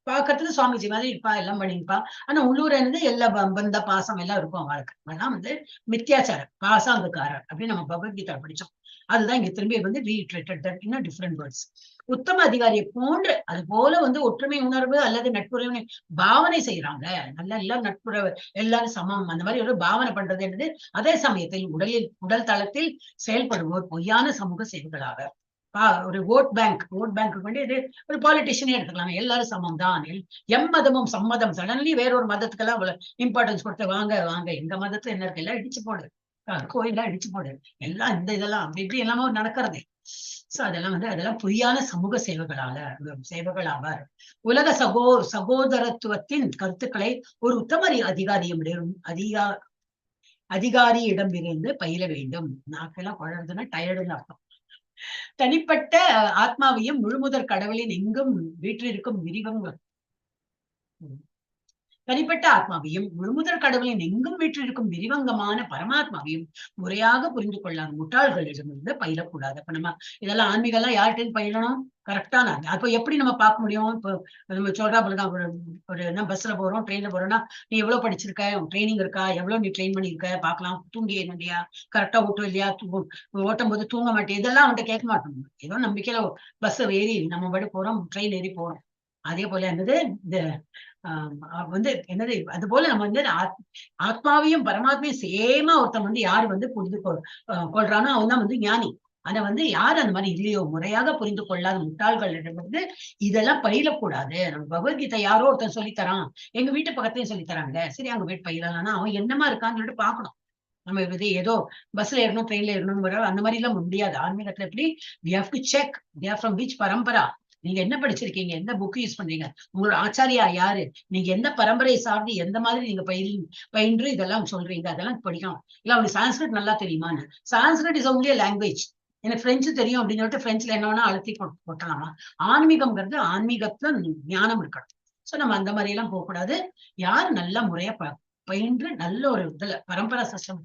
பாக்குறதுக்கு சுவாமிஜி மாதிரி இருப்பா, எல்லாம் பண்ணிருப்பா, ஆனா உள்ளூர் என்னது எல்லா பந்த பாசம் எல்லாம் இருக்கும் அவளுக்கு. அதெல்லாம் வந்து மித்தியாச்சாரம், பாசாங்கக்காரர் அப்படின்னு நம்ம பகவத்கீதா படிச்சோம். அதுதான் இங்க திரும்பி வந்து ரீட்ரேட்டட் இன்னும் டிஃப்ரெண்ட் வேர்ட்ஸ். உத்தம அதிகாரியை போன்று அது போல வந்து ஒற்றுமை உணர்வு அல்லது நட்புறவு பாவனை செய்யறாங்க. நல்லா எல்லாம் நட்புறவு, எல்லாரும் சமம், அந்த மாதிரி ஒரு பாவனை பண்றது என்னது. அதே சமயத்தில் உடல் தளத்தில் செயல்படுவோர் பொய்யான சமூக சேவைகளாக ஒரு ஓட் பேங்க் வேண்டியது ஒரு பாலிட்டிஷியனே எடுத்துக்கலாம். எல்லாரும் சமம் தான், எம்மதமும் சம்மதம். சடன்லி வேற ஒரு மதத்துக்கெல்லாம் இம்பார்ட்டன்ஸ் கொடுத்து வாங்க எங்க மதத்துல என்ன இருக்கு, எல்லாம் இடிச்சு போடு, கோயிலா இடிச்சு போடு எல்லாம் இந்த இதெல்லாம் அப்படி இப்படி எல்லாமே நடக்கிறதே. சோ அதெல்லாம் அதெல்லாம் பொய்யான சமூக சேவைகள் ஆவார். உலக சகோதரத்துவத்தின் கருத்துக்களை ஒரு உத்தம அதிகாரியிடமிருந்து பயில வேண்டும். நாக்கெல்லாம் குழந்தைன்னா டயர்டுன்னு அர்த்தம். தனிப்பட்ட ஆத்மாவையும் முழுமுதற் கடவுளின் எங்கும் வீற்றிருக்கும் தனிப்பட்ட ஆத்மாவையும் முழுமுதற் கடவுளின் எங்கும் வீற்றிருக்கும் விரிவங்கமான பரமாத்மாவையும் முறையாக புரிந்து கொள்ளாத முட்டாள்களிடமிருந்து பயிலக்கூடாது. அப்ப நம்ம இதெல்லாம் ஆன்மீகம் எல்லாம் யார்கிட்டையும் பயிலணும், கரெக்டான. அப்ப எப்படி நம்ம பார்க்க முடியும்? இப்போ நம்ம சொல்றா போலதான், ஒரு என்ன பஸ்ல போறோம், ட்ரெயின்ல போறோம்னா, நீ எவ்வளவு படிச்சிருக்க, ட்ரைனிங் இருக்கா, எவ்வளவு நீ ட்ரெயின் பண்ணிருக்க பாக்கலாம். தூங்கி இல்லையா, கரெக்டா ஓட்டும் இல்லையா, ஓட்டும் போது தூங்க மாட்டேன், இதெல்லாம் அவன்கிட்ட கேட்க மாட்டோம். ஏதோ நம்பிக்கையில பஸ் ஏறி நம்ம படி போறோம், ட்ரெயின் ஏறி போறோம். அதே போல இந்த என்னது அது போல நம்ம ஆத்மாவையும் பரமாத்மையும் சேமா ஒருத்தன் யாரு புரிந்து கொள்றானோ அவன் தான் ஞானி. ஆனா யாரு அந்த மாதிரி இல்லையோ, முறையாக புரிந்து கொள்ளாத முட்டாள்களிடம் இதெல்லாம் பயிலக்கூடாது. நம்ம பகவத்கீதை யாரோ ஒருத்தன் சொல்லித்தரான், எங்க வீட்டு பக்கத்தையும் சொல்லித்தராங்க, சரி அங்க போயிட்டு பயிலலாம்னா அவன் என்னமா இருக்கான்னு சொல்லிட்டு பாக்கணும். நம்ம ஏதோ பஸ்ல ஏறணும், ட்ரெயின்ல ஏறணும் அந்த மாதிரி எல்லாம் முடியாது. ஆன்மீகத்துல எப்படி we have to check they are from which பரம்பரா, நீங்க என்ன படிச்சிருக்கீங்க, எந்த புக் யூஸ் பண்றீங்க, உங்களோட ஆச்சாரியா யாரு, நீங்க எந்த பரம்பரையை சார்ந்து எந்த மாதிரி நீங்க பயின்று இதெல்லாம் சொல்றீங்க, அதெல்லாம் படிக்கணும். இல்ல அவனுக்கு சான்ஸ்கிரிட் நல்லா தெரியுமான்னு. Sanskrit is only language. எனக்கு பிரெஞ்சு தெரியும் அப்படின்னு சொல்லிட்டு பிரெஞ்சுல என்ன வேணா அழுத்தி போட்டலாமா? ஆன்மீகம்ங்கிறது ஆன்மீகத்துல ஞானம் இருக்கணும். சோ நம்ம அந்த மாதிரி எல்லாம் போகக்கூடாது. யாரு நல்ல முறையா பயின்று நல்ல ஒரு இதுல பரம்பரா சிஸ்டம்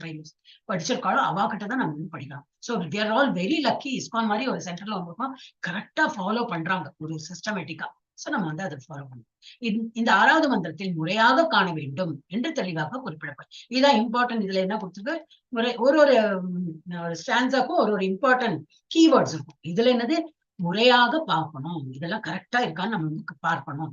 படிச்சிருக்காளோ அவாக்கிட்ட தான் நம்ம படிக்கலாம். So they are all very lucky. ISKCON மாதிரி ஒரு சென்டர்ல வந்திருக்கோம், கரெக்டா ஃபாலோ பண்றாங்க ஒரு சிஸ்டமேட்டிக்கா. சோ நம்ம அதை ஃபாலோ பண்ணணும். இந்த 6வது மந்திரத்தில் முறையாக காண வேண்டும் என்று தெளிவாக குறிப்பிடப்படும். இதுதான் இம்பார்ட்டன்ட். இதுல என்ன கொடுத்திருக்கு, ஒரு ஸ்டான்ஸாக்கும் ஒரு இம்பார்ட்டன்ட் கீவேர்ட்ஸ் இருக்கும். இதுல என்னது, முறையாக பார்க்கணும், இதெல்லாம் கரெக்டா இருக்கான்னு நம்ம பார்க்கணும்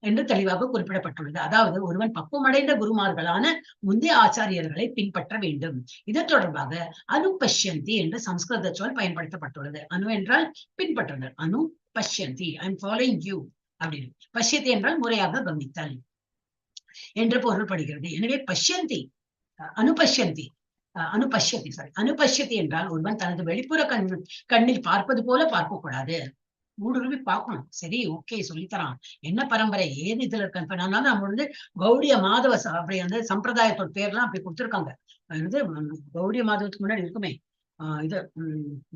என்று தெளிவாக குறிப்பிடப்பட்டுள்ளது. அதாவது ஒருவன் பக்குவமடைந்த குருமார்களான முந்தைய ஆச்சாரியர்களை பின்பற்ற வேண்டும். இது தொடர்பாக அனுபஷ்யந்தி என்று சம்ஸ்கிருத சொல் பயன்படுத்தப்பட்டுள்ளது. அனு என்றால் பின்பற்றுதல், அனு பஷ்யந்தி, ஐ எம் ஃபாலோயிங் யூ அப்படின்னு. பஷ்யந்தி என்றால் முறையாக கவனித்தல் என்று பொருள்படுகிறது. எனவே பஷ்யந்தி, அனுபஷ்யந்தி அனுபஷ்யதி என்றால் ஒருவன் தனது வெளிப்புற கண்ணில் பார்ப்பது போல பார்க்க கூடாது, ஊடுருவி பார்க்கணும். சரி, ஓகே, சொல்லித்தரான், என்ன பரம்பரை, ஏது இதுல இருக்க. நம்ம கௌடிய மாதவ அப்படி சம்பிரதாயத்தோட பேர்லாம் அப்படி கொடுத்திருக்காங்க. கௌடிய மாதவத்துக்கு முன்னாடி இருக்குமே இது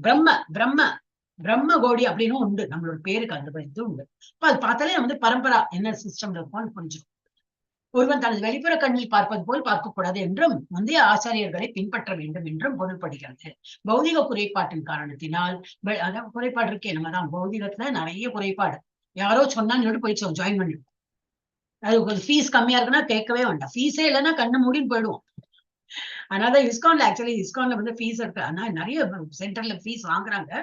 பிரம்ம கௌடி அப்படின்னு உண்டு, நம்மளோட பேருக்கு அந்த இது உண்டு. அது பார்த்தாலே பரம்பரா என்ன சிஸ்டம்ல இருக்கும்னு புரிஞ்சுக்கும். ஒருவன் தனது வெளிப்புற கண்ணில் பார்ப்பது போல் பார்க்கக்கூடாது என்றும் முந்தைய ஆச்சாரியர்களை பின்பற்ற வேண்டும் என்றும் பொருள்படுகிறது. பௌதிக குறைபாட்டின் காரணத்தினால், அதான் குறைபாடு இருக்கே, நம்ம தான் பௌதிகத்துல நிறைய குறைபாடு. யாரோ சொன்னான்னு போய் ஜாயின் பண்ணிடுவோம். அது ஃபீஸ் கம்மியா இருக்குன்னா கேட்கவே வேண்டாம், ஃபீஸே இல்லைன்னா கண்ணு மூடின்னு போயிடுவோம். அதனால இஸ்கான்ல ஃபீஸ் இருக்கு, ஆனா நிறைய சென்டர்ல ஃபீஸ் வாங்குறாங்க.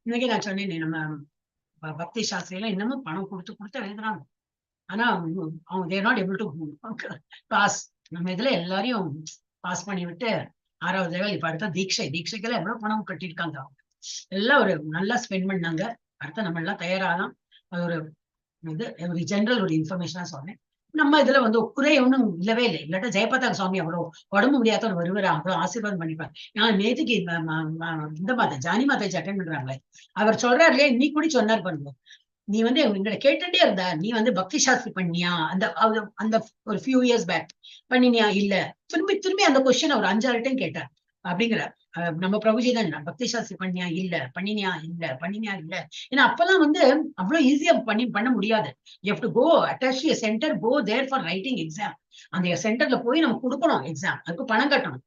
இன்னைக்கு நான் சொன்னேன், நம்ம பக்தி சாஸ்திரியில இன்னமும் பணம் கொடுத்து எழுதுறாங்க. ஆனா அவங்க they're not able to pass. நம்ம இதுல எல்லாரையும் பாஸ் பண்ணி விட்டு 6வது லெவல். இப்ப அடுத்த தீட்சைக்கெல்லாம் எவ்வளவு பணம் கட்டியிருக்காங்க, அவங்க எல்லாம் ஒரு நல்லா ஸ்பெண்ட் பண்ணாங்க. அடுத்த நம்ம எல்லாம் தயாராகலாம். அது ஒரு ஜெனரல் ஒரு இன்ஃபர்மேஷனா சொன்னேன். நம்ம இதுல குறை ஒண்ணும் இல்லவே இல்லை. இல்லாட்டா ஜெயபதாக சுவாமி அவ்வளவு உடம்பு முடியாதவர் வருவார், அவ்வளவு ஆசீர்வாதம் பண்ணிப்பாங்க. நான் நேற்றுக்கு இந்த மாதா ஜானி மாதாஜி அட்டென்ட் பண்றாங்களே, அவர் சொல்றாரு இல்லையா, இன்னைக்கு கூட சொன்னார் பாருங்க, நீ எங்களை கேட்டுட்டே இருந்தா, நீ பக்தி சாஸ்திரி பண்ணியா, அந்த ஒரு ஃபியூ இயர்ஸ் பேக் பண்ணினியா, இல்ல திரும்பி அந்த கொஸ்டின் ஒரு 5-6 டைம் கேட்டார் அப்படிங்கிற. நம்ம பிரபுஜி தான், பக்தி சாஸ்திரி பண்ணியா, இல்ல பண்ணினியா, இல்ல பண்ணினியா, இல்ல. ஏன்னா அப்பெல்லாம் அவ்வளவு ஈஸியா பண்ண முடியாது. You have to go attach a centre, go there for writing exam. அந்த சென்டர்ல போய் நம்ம கொடுக்கணும் எக்ஸாம், அதுக்கு பணம் கட்டணும்.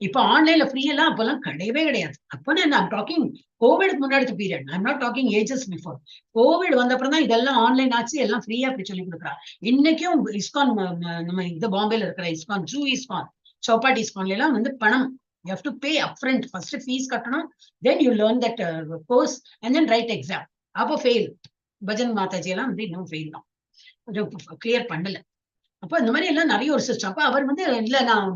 இப்ப ஆன்லைன்ல ஃப்ரீ எல்லாம் அப்பெல்லாம் கிடையவே கிடையாது. அப்ப நான் டாக்கிங் கோவிடுக்கு முன்னாடி period, I am not talking ages before. Covid வந்த அப்புறம் தான் இதெல்லாம் ஆன்லைன் ஆச்சு, எல்லாம் ஃப்ரீயா அப்படி சொல்லி கொடுக்குறாங்க. இன்னைக்கும் இஸ்கான், நம்ம பாம்பேல இருக்கிற இஸ்கான், ட்ரூ இஸ்கான், சௌபாட்டி இஸ்கான்ல எல்லாம் பணம், you have to pay upfront. First fees கட்டணும், then you learn that course and then write exam. அப்போ ஃபெயில். பஜன் மாதாஜி எல்லாம் இன்னும் ஃபெயில் தான், கிளியர் பண்ணல. அப்ப இந்த மாதிரி எல்லாம் நிறைய ஒரு சிஸ்டம். அப்ப அவர் இல்ல நான்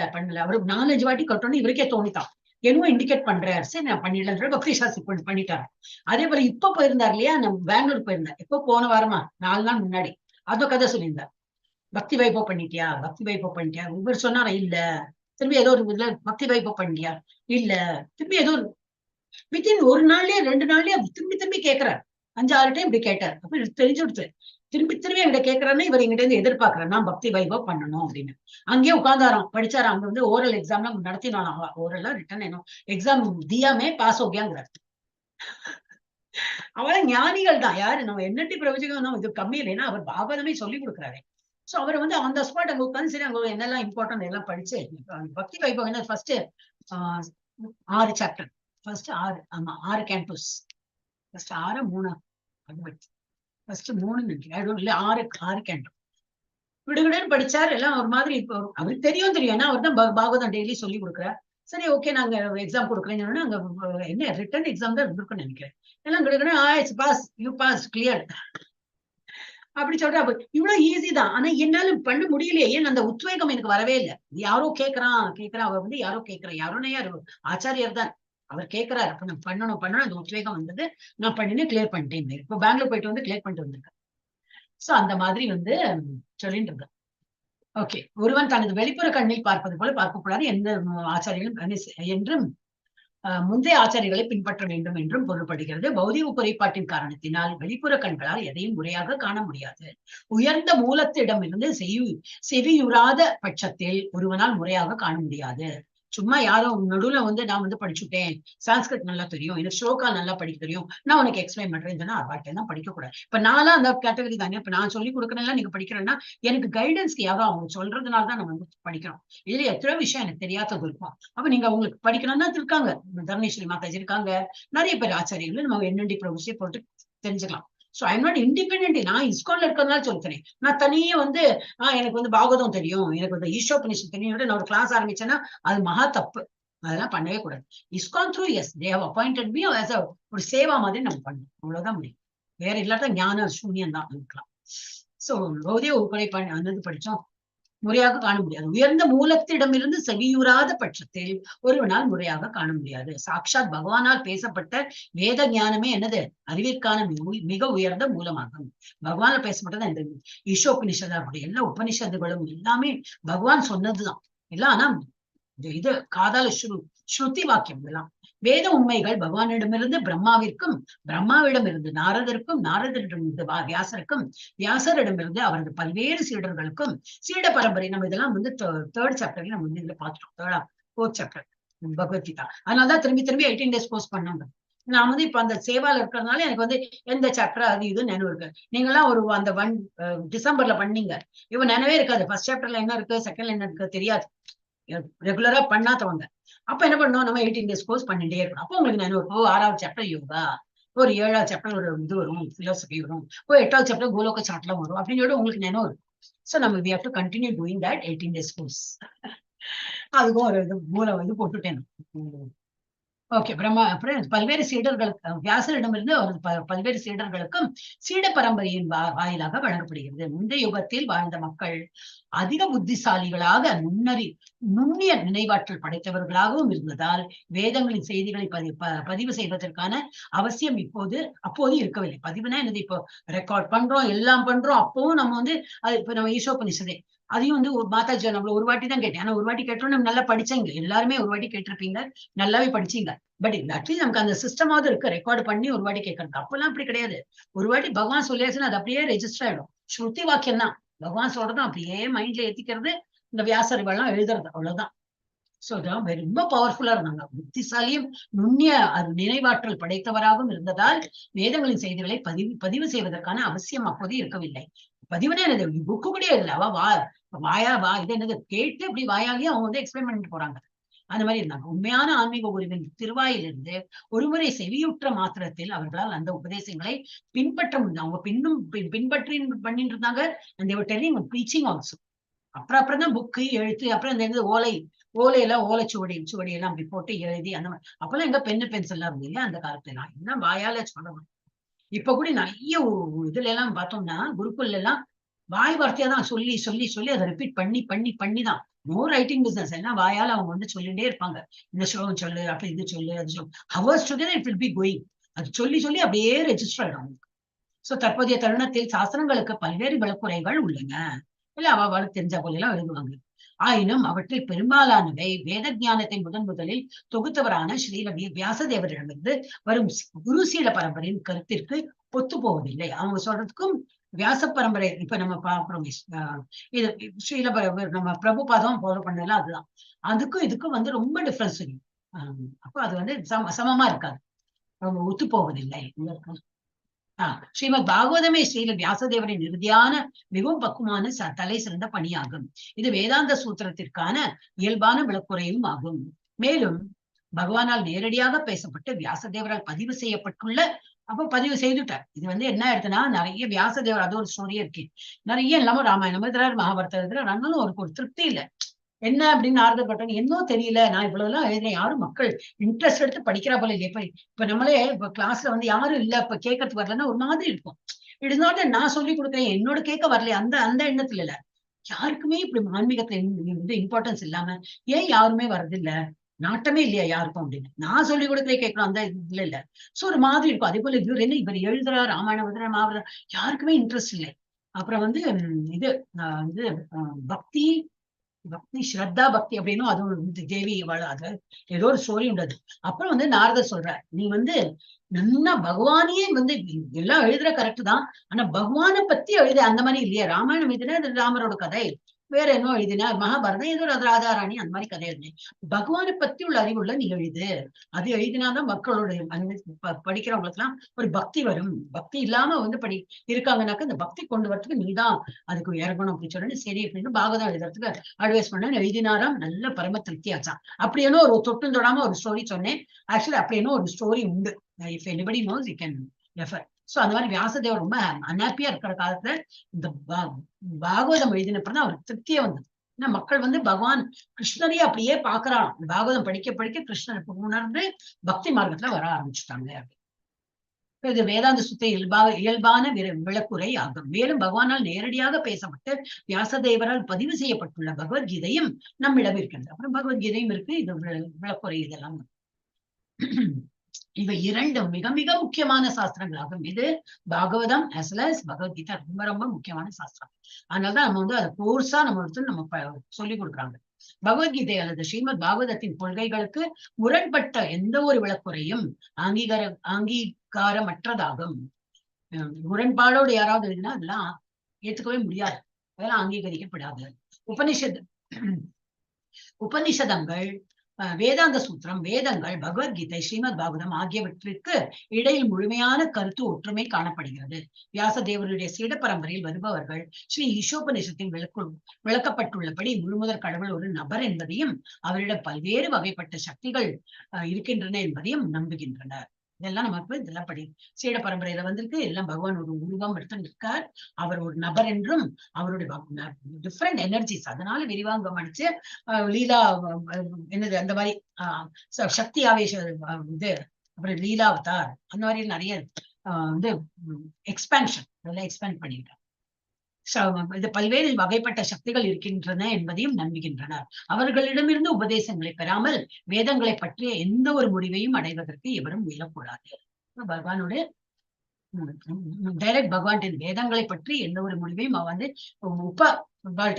பண்ணல அவரு 4-5 வாட்டி கட்டணும், இவருக்கே தோணித்தான், என்னவோ இண்டிகேட் பண்றாரு, சரி நான் பண்ணிடலாம் பக்தி சாஸ்திரி பண்ணிட்டாரு. அதே போல இப்ப போயிருந்தார் இல்லையா, நம்ம பெங்களூர் போயிருந்தார், எப்போ போன வாரமா 4 நாள் முன்னாடி, அதோ கதை சொல்லியிருந்தார். பக்தி வைபவ் பண்ணிட்டியா, இவர் சொன்னாரா, இல்ல திரும்பி ஏதோ ஒரு இதுல பக்தி வைபவம் பண்ணியா இல்ல, திரும்பி ஏதோ வித்தின் ஒரு நாள்லயே 2 நாள்லயே திரும்பி திரும்பி கேட்கிறார். 5-6 டைம் இப்படி கேட்டார். அப்ப தெரிஞ்சு கொடுத்து திரும்பி திரும்பி என்கிட்ட கேட்கறாருன்னா இவர் எங்கிட்ட இருந்து எதிர்பார்க்கிறேன் நான் பக்தி வைபவம் பண்ணணும் அப்படின்னு. அங்கேயே உட்கார்ந்தாராம், படிச்சாராம். அங்க வந்து ஓரல் எக்ஸாம்லாம் நடத்தினாலும் ஓரலா ரிட்டன் என்ன எக்ஸாம் தியாமே பாஸ் ஓகேங்கிறார். அவரை ஞானிகள் தான். யாரு நம்ம என்னட்டி பிரவச்சகம் இது கம்மி இல்லைன்னா அவர் பாகவதமே சொல்லி கொடுக்குறாரு. சோ அவர் வந்து அந்த ஸ்பாட் அங்க உட்காந்து சரி அங்க என்னெல்லாம் இம்பார்ட்டன்ட் எல்லாம் படிச்சு பக்தி வைபவம் என்ன ஃபர்ஸ்ட் 6 சாப்டர், ஃபர்ஸ்ட் 6 ஆமா 6 கேம்பஸ், ஃபர்ஸ்ட் 6 3 ஃபர்ஸ்ட் 3 நினைக்கிறேன் இல்ல 6 கேம்பஸ் விடுவிடுன்னு படிச்சார். எல்லாம் ஒரு மாதிரி இப்போ அவருக்கு தெரியும் ஏன்னா அவர் தான் பாகவதம் டெய்லி சொல்லி கொடுக்குறார். சரி ஓகே நாங்க எக்ஸாம் கொடுக்குறேன்னு அங்க என்ன ரிட்டன் எக்ஸாம் தான் இருந்திருக்குன்னு நினைக்கிறேன். எல்லாம் கிடைக்கணும் பாஸ் யூ பாஸ் கிளியர் அப்படி சொல்ற. இவ்வளவு ஈஸி தான். ஆனா என்னால பண்ண முடியலையே, ஏன் அந்த உத்வேகம் எனக்கு வரவே இல்லை. யாரோ கேட்கறான் அவர் வந்து யாரோ கேட்கிறேன், யாரோன்னா யாரு ஆச்சாரியர் தான் அவர் கேட்கிறாரு. அப்ப நான் பண்ணணும் அந்த உத்வேகம் வந்தது. நான் பண்ணினேன், கிளியர் பண்ணிட்டேன். இப்போ பெங்களூர் போயிட்டு வந்து கிளியர் பண்ணிட்டு வந்திருக்கேன். சோ அந்த மாதிரி வந்து சொல்லிட்டு இருக்கேன். ஓகே, ஒருவன் தனது வெளிப்புற கண்ணில் பார்ப்பது போல பார்க்கக்கூடாது எந்த ஆச்சாரியர்களும் என்றும் முந்தைய ஆச்சாரியர்களை பின்பற்ற வேண்டும் என்றும் பொருள்படுகிறது. பௌதிக குறைபாட்டின் காரணத்தினால் வெளிப்புற கண்களால் எதையும் முறையாக காண முடியாது. உயர்ந்த மூலத்திடமிருந்து செவியுறாத பட்சத்தில் ஒருவனால் முறையாக காண முடியாது. சும்மா யாரும் நடுவுல வந்து நான் வந்து படிச்சுட்டேன், சான்ஸ்கிரிட் நல்லா தெரியும், எனக்கு ஸ்லோகா நல்லா படிக்க தெரியும், நான் உனக்கு எக்ஸ்பிளைன் பண்றேன்னு சொன்னா அவாட்டெல்லாம் படிக்க கூடாது. இப்ப நான்லாம் அந்த கேட்டகரி தானே. இப்ப நான் சொல்லி கொடுக்கறேன்னா நீங்க படிக்கிறேன்னா எனக்கு கைடன்ஸ்க்கு யாரோ அவங்க சொல்றதுனாலதான் நம்ம வந்து படிக்கிறோம். இதுல எத்தனை விஷயம் எனக்கு தெரியாதது இருக்கும். அப்ப நீங்க அவங்களுக்கு படிக்கணும்னா இருக்காங்க, தர்ணேஸ்வரி மாதாஜி இருக்காங்க, நிறைய பேர் ஆச்சாரியர்கள் நம்ம என்னடி ப்ரொஃபஸர் போட்டு தெரிஞ்சுக்கலாம். So I am not independent. நான் இஸ்கான்ல இருக்கிறதுனால சொல்றேன். நான் தனியே வந்து எனக்கு வந்து பாகவதம் தெரியும், எனக்கு வந்து ஈஷோபனிஷத் தெரியும், நான் ஒரு கிளாஸ் ஆரம்பிச்சேன்னா அது மகா தப்பு. அதெல்லாம் பண்ணவே கூடாது. ISKCON through as they have appointed me as a ஒரு சேவா மாதிரி நம்ம பண்ணணும், அவ்வளவுதான் முடியும். வேற இல்லாத ஞான சூன்யம் தான் இருக்கலாம். சோ ரோதே உட்படை அந்த படிச்சோம், முறையாக காண முடியாது. உயர்ந்த மூலத்திடமிருந்து செவியுறாத பட்சத்தில் ஒருவனால் முறையாக காண முடியாது. சாட்சாத் பகவானால் பேசப்பட்ட வேத ஞானமே என்னது அறிவிற்கான மிக உயர்ந்த மூலமாகும். பகவானால் பேசப்பட்டது இந்த ஈஷோபனிஷதா இருக்கட்டும், எல்லா உபனிஷத்துகளும் எல்லாமே பகவான் சொன்னதுதான் எல்லாம். ஆனா இது காதால ஸ்ருதி வாக்கியம் இதெல்லாம். வேத உண்மைகள் பகவானிடமிருந்து பிரம்மாவிற்கும், பிரம்மாவிடமிருந்து நாரதருக்கும், நாரதரிடமிருந்து வியாசருக்கும், வியாசரிடமிருந்து அவரது பல்வேறு சீடர்களுக்கும், சீட பரம்பரை நம்ம இதெல்லாம் வந்து 3rd சாப்டர்ல நம்ம வந்து இதுல பாத்துட்டோம். 4th chapter Bhagavad Gita. அதனாலதான் திரும்பி 18 days கோர்ஸ் பண்ணாங்க. நான் வந்து இப்ப அந்த சேவால இருக்கிறதுனால எனக்கு வந்து எந்த சாப்டர் அது இது நினைவு இருக்கு. நீங்களாம் ஒரு அந்த டிசம்பர்ல பண்ணீங்க, இப்ப நினைவே இருக்காது. ஃபர்ஸ்ட் சாப்டர்ல என்ன இருக்கு, செகண்ட்ல என்ன இருக்கு தெரியாது, ரெகுலரா பண்ணாதவங்க. அப்ப என்ன பண்ணோம், நம்ம 18 days கோர்ஸ் பண்ணிட்டே இருக்கணும். அப்போ உங்களுக்கு நான் 6வது சாப்டர் யோகா, ஒரு 7வது சாப்டர் ஒரு இது வரும், பிலோசபி வரும், ஒரு 8வது சாப்டர் கோலோக சாட்லாம் வரும் அப்படின்னு சொல்லி உங்களுக்கு நினைவு இருக்கும். சோ நம்ம we have to continue doing that 18 days course. அதுக்கும் ஒரு இது மூலம் வந்து போட்டுட்டேன். ஓகே, பிரம்மா அப்புறம் பல்வேறு சீடர்களுக்கு வியாசரிடமிருந்து அவர் பல்வேறு சீடர்களுக்கும் சீட பரம்பரையின் வாயிலாக வழங்கப்படுகிறது. முந்தைய யுகத்தில் வாழ்ந்த மக்கள் அதிக புத்திசாலிகளாக நுண்ணிய நினைவாற்றல் படைத்தவர்களாகவும் இருந்ததால் வேதங்களின் செய்திகளை பதிவு செய்வதற்கான அவசியம் அப்போது இருக்கவில்லை. பதிவுனா என்னது, இப்போ ரெக்கார்ட் பண்றோம், எல்லாம் பண்றோம், அப்பவும் நம்ம வந்து அது இப்ப நம்ம ஈஷோபனிஷதே அதையும் வந்து ஒரு மாதாஜி நம்மள ஒரு வாட்டி தான் கேட்டேன். ஆனா ஒரு வாட்டி கேட்டோம் நம்ம நல்லா படிச்சீங்க, எல்லாருமே ஒரு வாட்டி கேட்டிருப்பீங்க, நல்லாவே படிச்சீங்க. பட் அட்லீஸ்ட் நமக்கு அந்த சிஸ்டமாவது இருக்கு, ரெக்கார்டு பண்ணி ஒரு வாட்டி கேட்கறது. அப்பெல்லாம் அப்படி கிடையாது. ஒரு வாட்டி பகவான் சொல்லியாச்சுன்னா அது அப்படியே ரெஜிஸ்டர் ஆயிடும். ஸ்ருதி வாக்கியம் தான், பகவான் சொல்றதும் அப்படியே மைண்ட்ல ஏத்திக்கிறது, இந்த வியாசரிவெல்லாம் எழுதுறது, அவ்வளவுதான். சோ ரொம்ப பவர்ஃபுல்லா இருந்தாங்க. புத்திசாலியும் நுண்ணிய நினைவாற்றல் படைத்தவராகவும் இருந்ததால் வேதங்களின் செய்திகளை பதிவு செய்வதற்கான அவசியம் அப்போது இருக்கவில்லை. பதிவுனா என்னது, புக்கு கூட இல்லை, அவ இது என்னது கேட்டு இப்படி வாயாகி அவங்க வந்து எக்ஸ்பிளைன் பண்ணிட்டு போறாங்க. அந்த மாதிரி இருந்தாங்க. உண்மையான ஆன்மீக குருவின் திருவாயிலிருந்து ஒருமுறை செவியுற்ற மாத்திரத்தில் அவர்களால் அந்த உபதேசங்களை பின்பற்ற முடியும். அவங்க பின்பற்றி பண்ணிட்டு இருந்தாங்க. அந்த டெல்லிங் ப்ரீச்சிங் ஆல்சோ. அப்புறம் தான் புக்கு எழுத்து, அப்புறம் இந்த ஓலையெல்லாம் சுவடி எல்லாம் அப்படி போட்டு எழுதி அந்த மாதிரி. அப்பெல்லாம் எங்க பென்னு பென்சில் எல்லாம் இருந்தது இல்லையா அந்த காலத்துல எல்லாம், என்ன வாயால சொல்லணும். இப்ப கூட நிறைய இதுல எல்லாம் பார்த்தோம்னா குருக்குள்ள எல்லாம் வாய் வார்த்தையா தான் சொல்லி அதை ரிப்பீட் பண்ணி தான். No writing business. ஏன்னா வாயால அவங்க வந்து சொல்லிட்டே இருப்பாங்க, இந்த ஸ்லோகம் சொல்லு, அப்படி இது சொல்லு, அது சொல்லு. Hours together it will be going. அது சொல்லி அப்படியே ரெஜிஸ்டர் ஆயிடும் அவங்களுக்கு. சோ தற்போதைய தருணத்தில் சாஸ்திரங்களுக்கு பல்வேறு விளக்குறைகள் உள்ளன. இல்ல அவளுக்கு தெரிஞ்ச போல எல்லாம் எழுதுவாங்க. ஆயினும் அவற்றில் பெரும்பாலானவை வேத ஞானத்தை முதலில் தொகுத்தவரான ஸ்ரீ வியாசதேவரிடமிருந்து வரும் குரு சீல பரம்பரையின் கருத்திற்கு ஒத்து போவதில்லை. அவங்க சொல்றதுக்கும் வியாச பரம்பரை இப்ப நம்ம பாக்குறோம், இது ஸ்ரீல நம்ம பிரபுபாதம் ஃபாலோ பண்ணல, அதுதான் அதுக்கும் இதுக்கும் வந்து ரொம்ப டிஃபரன்ஸ் இருக்கு. அப்போ அது வந்து சமமா இருக்காது, அவங்க ஒத்து போவதில்லை. ஸ்ரீமத் பாகவதமே ஸ்ரீல வியாசதேவரின் இறுதியான மிகவும் பக்குவமான தலை சிறந்த பணியாகும். இது வேதாந்த சூத்திரத்திற்கான இயல்பான விளக்குறையும் ஆகும். மேலும் பகவானால் நேரடியாக பேசப்பட்டு வியாசதேவரால் பதிவு செய்யப்பட்டுள்ள, அப்ப பதிவு செய்துட்டார். இது வந்து என்ன ஆயிடுதுன்னா, நிறைய வியாசதேவர் அது ஒரு ஸ்டோரியே இருக்கு, நிறைய இல்லாம ராமாயணம் எழுதுறாரு, மகாபாரதம் எழுதுறாரு, ஆனாலும் அவருக்கு ஒரு திருப்தி இல்லை. என்ன அப்படின்னு நாரதப்பட்டவங்க இன்னும் தெரியல, நான் இவ்வளவு எல்லாம் எழுதுறேன், யாரும் மக்கள் இன்ட்ரெஸ்ட் எடுத்து படிக்கிறா போல இல்லையா. இப்ப நம்மளே இப்ப கிளாஸ்ல வந்து யாரும் இல்ல, இப்ப கேட்கறதுக்கு வரலன்னா ஒரு மாதிரி இருக்கும். இருந்தாலும் நான் சொல்லி கொடுக்குறேன், என்னோட கேட்க வரலையே, அந்த அந்த எண்ணத்துல இல்ல. யாருக்குமே இப்படி ஆன்மீகத்துல வந்து இம்பார்ட்டன்ஸ் இல்லாம ஏன் யாருமே வர்றதில்ல, நாட்டமே இல்லையா யாருக்கும் அப்படின்னு நான் சொல்லி கொடுக்குறேன், கேட்கணும், அந்த இதுல இல்ல. சோ ஒரு மாதிரி இருக்கும். அதே போல இவர் என்ன இவர் எழுதுறா, ராமாயணம் எழுதுற, மகாபாரதம், யாருக்குமே இன்ட்ரெஸ்ட் இல்லை. அப்புறம் வந்து இது வந்து பக்தி ஸ்ரத்தா பக்தி அப்படின்னும் அது ஒரு தேவி அது ஏதோ ஒரு ஸ்டோரி உண்டது. அப்புறம் வந்து நாரதர் சொல்ற, நீ வந்து நல்லா பகவானையே வந்து எல்லாம் எழுதுற கரெக்ட் தான், ஆனா பகவானை பத்தி எழுத அந்த மாதிரி இல்லையா. ராமாயணம் எழுதினா அது ராமரோட கதை, வேற என்ன எழுதினா மகாபாரதம் ஏதோ ராதாராணி அந்த மாதிரி கதை எழுதினேன். பகவானை பத்தி உள்ள அறிவுள்ள நீ எழுது, அது எழுதினாதான் மக்களுடைய படிக்கிறவங்களுக்கு எல்லாம் ஒரு பக்தி வரும். பக்தி இல்லாம வந்து இருக்காங்கன்னாக்க இந்த பக்தி கொண்டு வரதுக்கு நீதான் அதுக்கு இறங்கணும் அப்படின்னு சொல்லி சரி அப்படின்னு பாகவதம் எழுதுறதுக்கு அட்வைஸ் பண்ண எழுதினாராம். நல்ல பரம திருப்தி ஆச்சான். அப்படியேனோ ஒரு தொட்டு தொடாம ஒரு ஸ்டோரி சொன்னேன். ஆக்சுவலி அப்படியேனோ ஒரு ஸ்டோரி உண்டு, if anybody nose you can refer. So அந்த மாதிரி வியாசதேவர் ரொம்ப அன்ஹாப்பியா இருக்கிற காலத்துல இந்த பாகவதம் எழுதினப்பதான் அவருக்கு திருப்தியே வந்தது. ஏன்னா மக்கள் வந்து பகவான் கிருஷ்ணரையே அப்படியே பாக்குறான், பாகவதம் படிக்க படிக்க கிருஷ்ணர் உணர்ந்து பக்தி மார்க்கத்துல வர ஆரம்பிச்சுட்டாங்க. இது வேதாந்த சுத்த இயல்பான விளக்குரை ஆகும். மேலும் பகவானால் நேரடியாக பேசப்பட்டு வியாசதேவரால் பதிவு செய்யப்பட்டுள்ள பகவத்கீதையும் நம்மிடம் இருக்கிறது. அப்புறம் பகவத்கீதையும் இருக்கு, இது விளக்குரை இதெல்லாம். இவை இரண்டும் மிக மிக முக்கியமான சாஸ்திரங்களாகும். இது Bhagavatam as well as Bhagavad Gita ரொம்ப ரொம்ப முக்கியமான சாஸ்திரம். அதனாலதான் நம்ம வந்து அதை கோர்ஸா நம்ம சொல்லிக் கொடுக்குறாங்க. பகவத்கீதை அல்லது ஸ்ரீமத் பாகவதத்தின் கொள்கைகளுக்கு முரண்பட்ட எந்த ஒரு விளக்குறையும் அங்கீகாரமற்றதாகும். முரண்பாடோடு யாராவது எழுதினா அதெல்லாம் ஏத்துக்கவே முடியாது, அதெல்லாம் அங்கீகரிக்கப்படாது. உபனிஷதங்கள், வேதாந்த சூத்திரம், வேதங்கள், பகவத்கீதை, ஸ்ரீமத் பாகவதம் ஆகியவற்றிற்கு இடையில் முழுமையான கருத்து ஒற்றுமை காணப்படுகிறது. வியாசதேவருடைய சீட பரம்பரையில் வருபவர்கள் ஸ்ரீ ஈஷோபனிஷத்தில் விளக்கப்பட்டுள்ளபடி முழுமுதற் கடவுள் ஒரு நபர் என்பதையும் அவரிடம் பல்வேறு வகைப்பட்ட சக்திகள் இருக்கின்றன என்பதையும் நம்புகின்றனர். இதெல்லாம் நமக்கு இதெல்லாம் சீட பரம்பரையில வந்திருக்கு. எல்லாம் பகவான் ஒரு உருவம் எடுத்து இருக்கார், அவர் ஒரு நபர் என்றும் அவருடைய டிஃப்ரெண்ட் எனர்ஜிஸ் அதனால விரிவாங்கம் அடிச்சு லீலா என்னது அந்த மாதிரி சக்தி ஆவேச இது, அப்புறம் லீலா அவதார் அந்த மாதிரி நிறைய வந்து எக்ஸ்பேன்ஷன் அதெல்லாம் எக்ஸ்பேண்ட் பண்ணிட்டார். இது பல்வேறு வகைப்பட்ட சக்திகள் இருக்கின்றன என்பதையும் நம்புகின்றனர். அவர்களிடமிருந்து உபதேசங்களை பெறாமல் வேதங்களை பற்றிய எந்த ஒரு முடிவையும் அடைவதற்கு எவரும் முயலக்கூடாது. பகவானோட டைரக்ட் பகவான் வேதங்களை பற்றி எந்த ஒரு முடிவையும் வந்து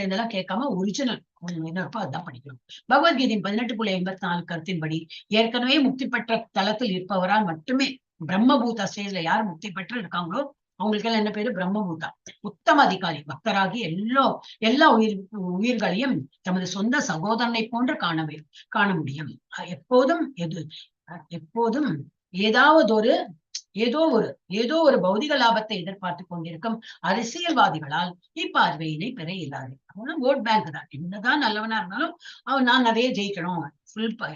இதெல்லாம் கேட்காம ஒரிஜினல் என்ன இருப்போ அதுதான் படிக்கணும். பகவத்கீதையின் 18.84 கருத்தின்படி ஏற்கனவே முக்தி பெற்ற தளத்தில் இருப்பவரால் மட்டுமே பிரம்மபூதா ஸ்டேஜ்ல யார் முக்தி பெற்று இருக்காங்களோ அவங்களுக்கெல்லாம் என்ன பேரு பிரம்மபூதா, உத்தம அதிகாரி, பக்தராகி எல்லா உயிர்களையும் தமது சொந்த சகோதரனை போன்று காண முடியும். எப்போதும் ஏதோ ஒரு பௌதிக லாபத்தை எதிர்பார்த்து கொண்டிருக்கும் அரசியல்வாதிகளால் இப்பார்வையினை பெற இயலாது. அவனும் ஓட் பேங்க் தான், என்னதான் நல்லவனா இருந்தாலும் அவன் நான் நிறைய ஜெயிக்கணும்,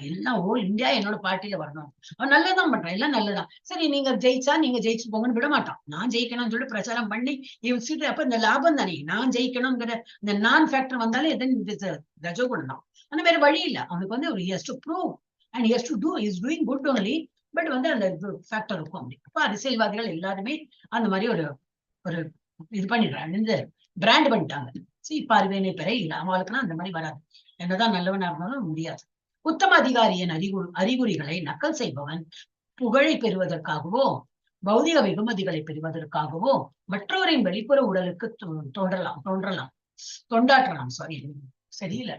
எல்லாம் ஓல் இந்தியா என்னோட பார்ட்டியில வரணும், அவன் நல்லதான் பண்றான், எல்லாம் நல்லதான். சரி நீங்க ஜெயிச்சா நீங்க ஜெயிச்சு போங்கன்னு விட மாட்டான். நான் ஜெயிக்கணும்னு சொல்லி பிரச்சாரம் பண்ணி இவன் சீட்டு, அப்ப இந்த லாபம் தானே, நான் ஜெயிக்கணுங்கிற இந்த நான் ஃபேக்டர் வந்தாலே ரஜோகுணம் தான். ஆனா வேற வழி இல்லை, அவனுக்கு வந்து ஒரு has to prove and has to do is doing good only, but வந்து அந்த ஃபேக்டர் இருக்கும். அப்படி அப்ப அரசியல்வாதிகள் எல்லாருமே அந்த மாதிரி ஒரு இது பண்ணிடுறாங்க, இந்த பிராண்ட் பண்ணிட்டாங்க. பார்வையினை பெற இல்லை, அவங்களுக்குன்னா அந்த மாதிரி வராது, என்னதான் நல்லவனா இருந்தாலும் முடியாது. உத்தம அதிகாரியின் அறிகுறிகளை நக்கல் செய்பவன் புகழை பெறுவதற்காகவோ பௌதிக வெகுமதிகளை பெறுவதற்காகவோ மற்றவரின் வெளிப்புற உடலுக்கு தொண்டாற்றலாம் சரியில்லை.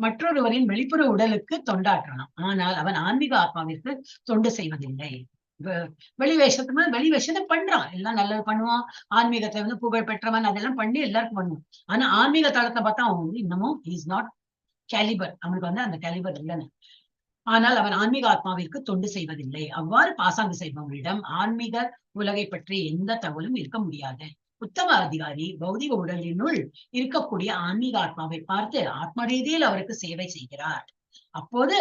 மற்றொருவரின் வெளிப்புற உடலுக்கு தொண்டாற்றணும், ஆனால் அவன் ஆன்மீக ஆத்மாவிற்கு தொண்டு செய்வதில்லை. வெளி வேஷத்தை பண்றான், எல்லாம் நல்லது பண்ணுவான், ஆன்மீகத்தை வந்து புகழ் பெற்றவன், அதெல்லாம் பண்ணி எல்லாருக்கும் பண்ணுவான். ஆனா ஆன்மீக தளத்தை பார்த்தா அவன் வந்து இன்னமும் இஸ் நாட் கேலிபர், அவனுக்கு வந்து அந்த கேலிபர் இல்லைன்னு. ஆனால் அவன் ஆன்மீக ஆத்மாவிற்கு தொண்டு செய்வதில்லை. அவ்வாறு பாசாங்கு செய்பவர்களிடம் ஆன்மீக உலகை பற்றி எந்த தகவலும் இருக்க முடியாது. உத்தம அதிகாரி பௌதிக உடலினுள் இருக்கக்கூடிய ஆன்மீக ஆத்மாவை பார்த்து ஆத்ம ரீதியில் அவருக்கு சேவை செய்கிறார். அப்போது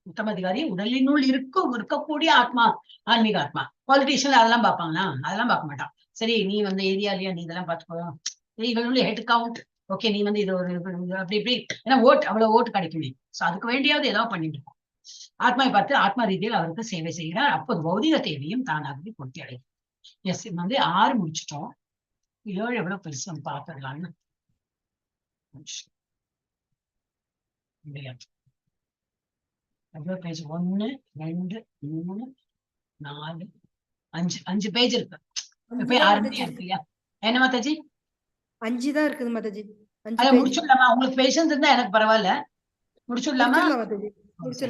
உத்தம அதிகாரி உடலினுள் இருக்கக்கூடிய ஆத்மா, ஆன்மீக ஆத்மா. பாலிட்டிஷியன் அதெல்லாம் பார்ப்பாங்களா? அதெல்லாம் பார்க்க மாட்டான். சரி, நீ வந்து ஏரியாலயா நீ இதெல்லாம் பார்த்துக்கோ, ஹெட் கவுண்ட், ஓகே, நீ வந்து இது ஒரு அப்படி இப்படி, ஏன்னா ஓட்டு அவ்வளவு ஓட்டு கிடைக்குமே, சோ அதுக்கு வேண்டியாவது ஏதாவது பண்ணிட்டு இருக்கோம். ஆத்மாவை பார்த்து ஆத்மா ரீதியில் அவருக்கு சேவை செய்கிறார். அப்போது பௌதிக தேவையும் தானாகவே பூர்த்தி அடையும். எஸ், வந்து 6 முடிச்சிட்டோம். 7 எவ்வளவு பெருசு பார்த்துடலாம்னு. எவ்வளவு பேஜ்? 1 2 3 4 5 பேஜ் இருக்கு. போய் ஆரம்பியா இருக்கியா? என்ன மாதாஜி? 5 தான் இருக்குது மாதாஜி. அதை முடிச்சுடலாமா? உங்களுக்கு பேஷன்ஸ் இருந்தா எனக்கு பரவாயில்ல, முடிச்சுடலாமா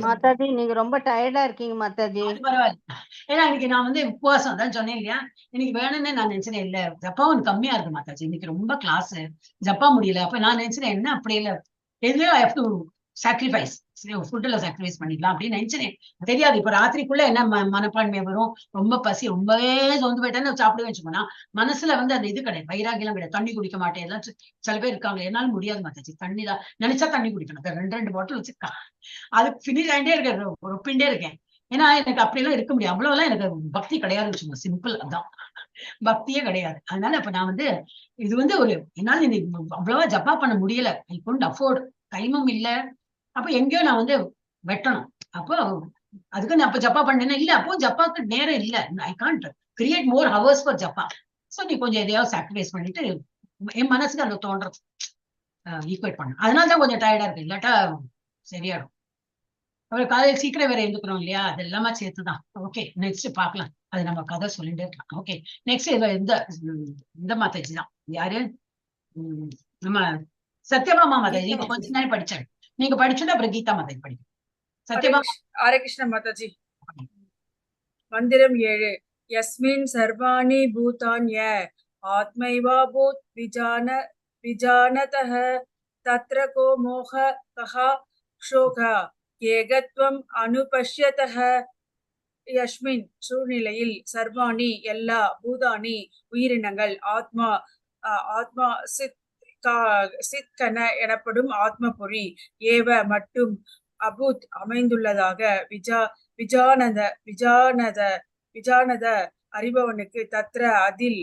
மாதாஜி? நீங்க ரொம்ப டயர்டா இருக்கீங்க மாதாஜி. பரவாயில்ல, ஏன்னா இன்னைக்கு நான் வந்து உபவாசம் தான் சொன்னேன் இல்லையா, இன்னைக்கு வேணும்னு நான் நினைச்சேன். இல்ல ஜப்பாவும் கம்மியா இருக்கு மாதாஜி, இன்னைக்கு ரொம்ப கிளாஸ், ஜப்பா முடியல. அப்ப நான் நினைச்சேன் என்ன அப்படி இல்ல, எதுலயோ ஐ ஹேவ் டு சாக்ரிஃபைஸ், ஃபுட்ல சாக்ரிஃபைஸ் பண்ணிக்கலாம் அப்படின்னு நினைச்சேன். தெரியாது இப்ப ராத்திரிக்குள்ள என்ன மனப்பான்மை வரும், ரொம்ப பசி, ரொம்பவே சொந்து போயிட்டேன்னு சாப்பிடுவே வச்சுக்கோனா, மனசுல வந்து அந்த இது கிடையாது, வைராகியம் கிடையாது. தண்ணி குடிக்க மாட்டேன், எல்லாம் சில பேர் இருக்காங்க, என்னால முடியாது மாதாஜி, தண்ணி தான் நினைச்சா தண்ணி குடிக்கணும், 2 பாட்டில் வச்சுக்கா, அது பினிஷ் ஆகிட்டே இருக்கேன், ரொப்பிண்டே இருக்கேன். ஏன்னா எனக்கு அப்படியெல்லாம் இருக்க முடியும், அவ்வளவுலாம் எனக்கு பக்தி கிடையாது வச்சுக்கோங்க, சிம்பிள், அதான் பக்தியே கிடையாது. அதனால அப்ப நான் வந்து இது வந்து ஒரு என்னால அவ்வளவா ஜப்பா பண்ண முடியல, ஐ குடன்ட் அஃபோர்ட், டைமும் இல்ல. அப்ப எங்கேயோ நான் வந்து வெட்டணும். அப்போ அதுக்கு நான் அப்ப ஜப்பா பண்ணேன்னா இல்ல, அப்போ ஜப்பாக்கு நேரம் இல்ல, I can't create more hours for japa. So நீ கொஞ்சம் எதையாவது சாக்ரிஃபைஸ் பண்ணிட்டு என் மனசுக்கு அந்த தோன்றது ஈக்குவேட் பண்ண, அதனாலதான் கொஞ்சம் டயர்டா இருக்கு, இல்லாட்டா சரியாடும். அப்புறம் காலையில் சீக்கிரம் வேற எழுந்துக்கிறோம் இல்லையா, அது எல்லாமே சேர்த்துதான். ஓகே, நெக்ஸ்ட் பாக்கலாம், அது நம்ம கதை சொல்லிட்டே இருக்கலாம். ஓகே, நெக்ஸ்ட் இந்த மாதாஜி தான். யாரு? நம்ம சத்யபாமா மாதாஜி. கொஞ்ச நேரம் படிச்சாரு, நீங்க படிச்சுட்டு அப்புறம் கீதா மாதாஜி படிக்கும். சத்யபாமா. ஹரே கிருஷ்ண மாதாஜி. மந்திரம் 7. யஸ்மின் சர்வாணி பூதான்ய ஆத்மைவா பூத் விஜானதஹ தத்ர கோ மோக கஹா ஷோகா ஏகத்வம் அனுபஷ்யதஹ. யஸ்மின் சூழ்நிலையில், சர்வாணி எல்லா, பூதானி உயிரினங்கள், ஆத்மா சித்கன எனப்படும் ஆத்ம பொறி, ஏவ மட்டும், அபூத் அமைந்துள்ளதாக, விஜானத அறிபவனுக்கு, தத்ர அதில்,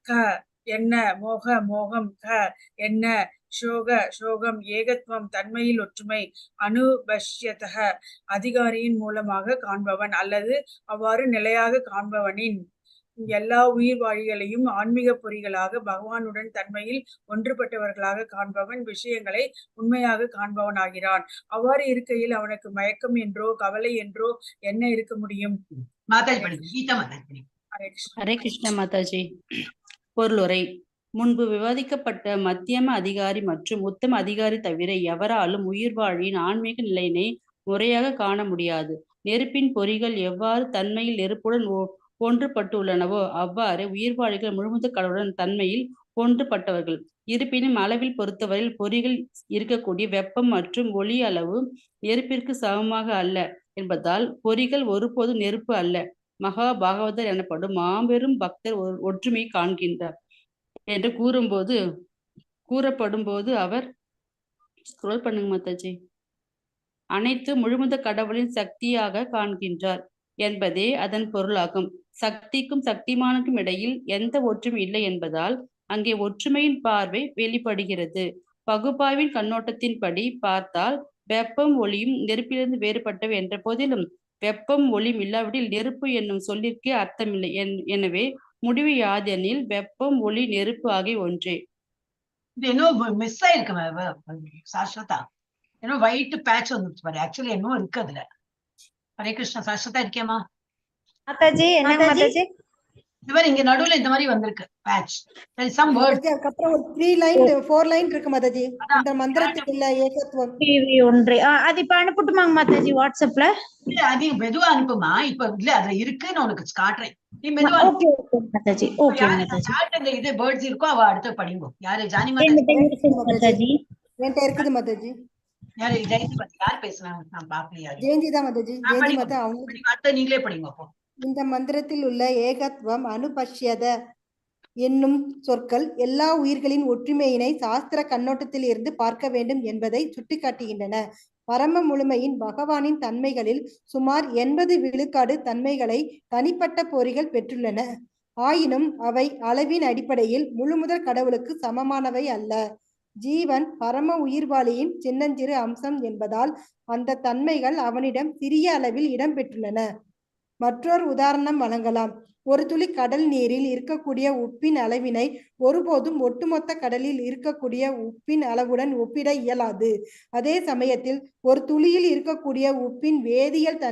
க என்ன, மோகம் க என்ன, சோகம் ஏகத்துவம் தன்மையில் ஒற்றுமை, அனுபஷ்யதக அதிகாரியின் மூலமாக காண்பவன் அல்லது அவ்வாறு நிலையாக காண்பவனின் எல்லா உயிர் வாழிகளையும் ஆன்மீக பொறிகளாக பகவானுடன் தன்மையில் ஒன்றுபட்டவர்களாக காண்பவன் விஷயங்களை உண்மையாக காண்பவன் ஆகிறான். அவ்வாறு இருக்கையில் அவனுக்கு மயக்கம் என்றோ கவலை என்றோ என்ன இருக்க முடியும்? ஹரே கிருஷ்ண மாதாஜி. பொருளுரை. முன்பு விவாதிக்கப்பட்ட மத்தியம அதிகாரி மற்றும் உத்தம அதிகாரி தவிர எவராலும் உயிர் வாழியின் ஆன்மீக நிலையினை முறையாக காண முடியாது. நெருப்பின் பொறிகள் எவ்வாறு தன்மையில் நெருப்புடன் ஒன்றுபட்டுள்ளனவோ அவ்வாறு உயிர்வாழிகள் முழுமுதற் கடவுளுடன் தன்மையில் ஒன்றுபட்டவர்கள். இருப்பினும் அளவில் பொறுத்தவரையில் பொறிகள் இருக்கக்கூடிய வெப்பம் மற்றும் ஒளி அளவு நெருப்பிற்கு சமமாக அல்ல என்பதால் பொறிகள் ஒருபோதும் நெருப்பு அல்ல. மகா பாகவதர் எனப்படும் மாபெரும் பக்தர் ஒற்றுமை காண்கின்றார் என்று கூறப்படும் போது அவர் ஸ்க்ரோல் பண்ணுங்க மாதாஜி, அனைத்து முழுமுத கடவுளின் சக்தியாக காண்கின்றார் என்பதே அதன் பொருளாகும். சக்திக்கும் சக்திமானுக்கும் இடையில் எந்த ஒற்றுமை இல்லை என்பதால் அங்கே ஒற்றுமையின் பார்வை வெளிப்படுகிறது. பகுப்பாய்வின் கண்ணோட்டத்தின்படி பார்த்தால் வெப்பம் ஒளியும் நெருப்பிலிருந்து வேறுபட்டவை என்ற போதிலும் வெப்பம் ஒளியும் இல்லாவிடில் நெருப்பு என்னும் சொல்லிற்கே அர்த்தமில்லை. எனவே முடிவு யாதெனில் வெப்பம் ஒளி நெருப்பு ஆகிய ஒன்றே. மிஸ் ஆயிருக்கு சாஸ்வதா, ஒயிட் பேட்ச் வந்துச்சு பாரு, ஆக்சுவலி இன்னும் இருக்கு அதுல. ஹரே கிருஷ்ணா. சாஸ்வதா இருக்கியமா? மாதாஜி, என்ன மாதாஜி? இந்த மாதிரி இங்க நடுவுல இந்த மாதிரி வந்திருக்கு பேட்ச். சம் வேர்ட் மாதாஜி அதுக்கப்புறம் ஒரு 3 லைன் 4 லைன் இருக்கு மாதாஜி. இந்த மந்திரத்தில் உள்ள ஏகத்துவம். டிவி ஒன்று அது இப்ப அனுப்பட்டுமாங்க மாதாஜி வாட்ஸ்அப்ல? அது மெதுவா அனுப்புமா. இப்ப இல்ல அதுல இருக்குன்னு உனக்கு காட்டுறேன். நீ மெதுவா ஓகே ஓகே மாதாஜி, ஓகே மாதாஜி. யார்கிட்ட இந்த இது பேர்ட்ஸ் இருக்கோ அவ அடுத்து படிங்கோ. யாரு ஜானி என்கிட்ட மாதாஜி? இருக்குது மாதாஜி. என்கிட்ட இருக்குது மாதாஜி. யாரு ஜெயந்தி மாதாஜி? யார் பேசுனாங்க? நான் பாக்கலையா? ஜெயந்தி தான் மாதாஜி. ஜெயந்தி மாதா அவங்க. அடுத்த நீங்களே படிங்க அப்போ. இந்த மந்திரத்தில் உள்ள ஏகத்துவம் அனுபஷ்யத என்னும் சொற்கள் எல்லா உயிர்களின் ஒற்றுமையினை சாஸ்திர கண்ணோட்டத்தில் இருந்து பார்க்க வேண்டும் என்பதை சுட்டிக்காட்டுகின்றன. பரம முழுமையின் பகவானின் தன்மைகளில் சுமார் 80 விழுக்காடு தன்மைகளை தனிப்பட்ட பொறிகள் பெற்றுள்ளன. ஆயினும் அவை அளவின் அடிப்படையில் முழுமுதற் கடவுளுக்கு சமமானவை அல்ல. ஜீவன் பரம உயிர்வாளியின் சின்னஞ்சிறு அம்சம் என்பதால் அந்த தன்மைகள் அவனிடம் சிறிய அளவில் இடம் பெற்றுள்ளன. மற்றொரு உதாரணம் வழங்கலாம். ஒரு துளி கடல் நீரில் இருக்கக்கூடிய உப்பின் அளவினை ஒருபோதும் ஒட்டுமொத்த கடலில் இருக்கக்கூடிய உப்பின் அளவுடன் ஒப்பிட இயலாது. அதே சமயத்தில் ஒரு துளியில் இருக்கக்கூடிய உப்பின் வேதியியல்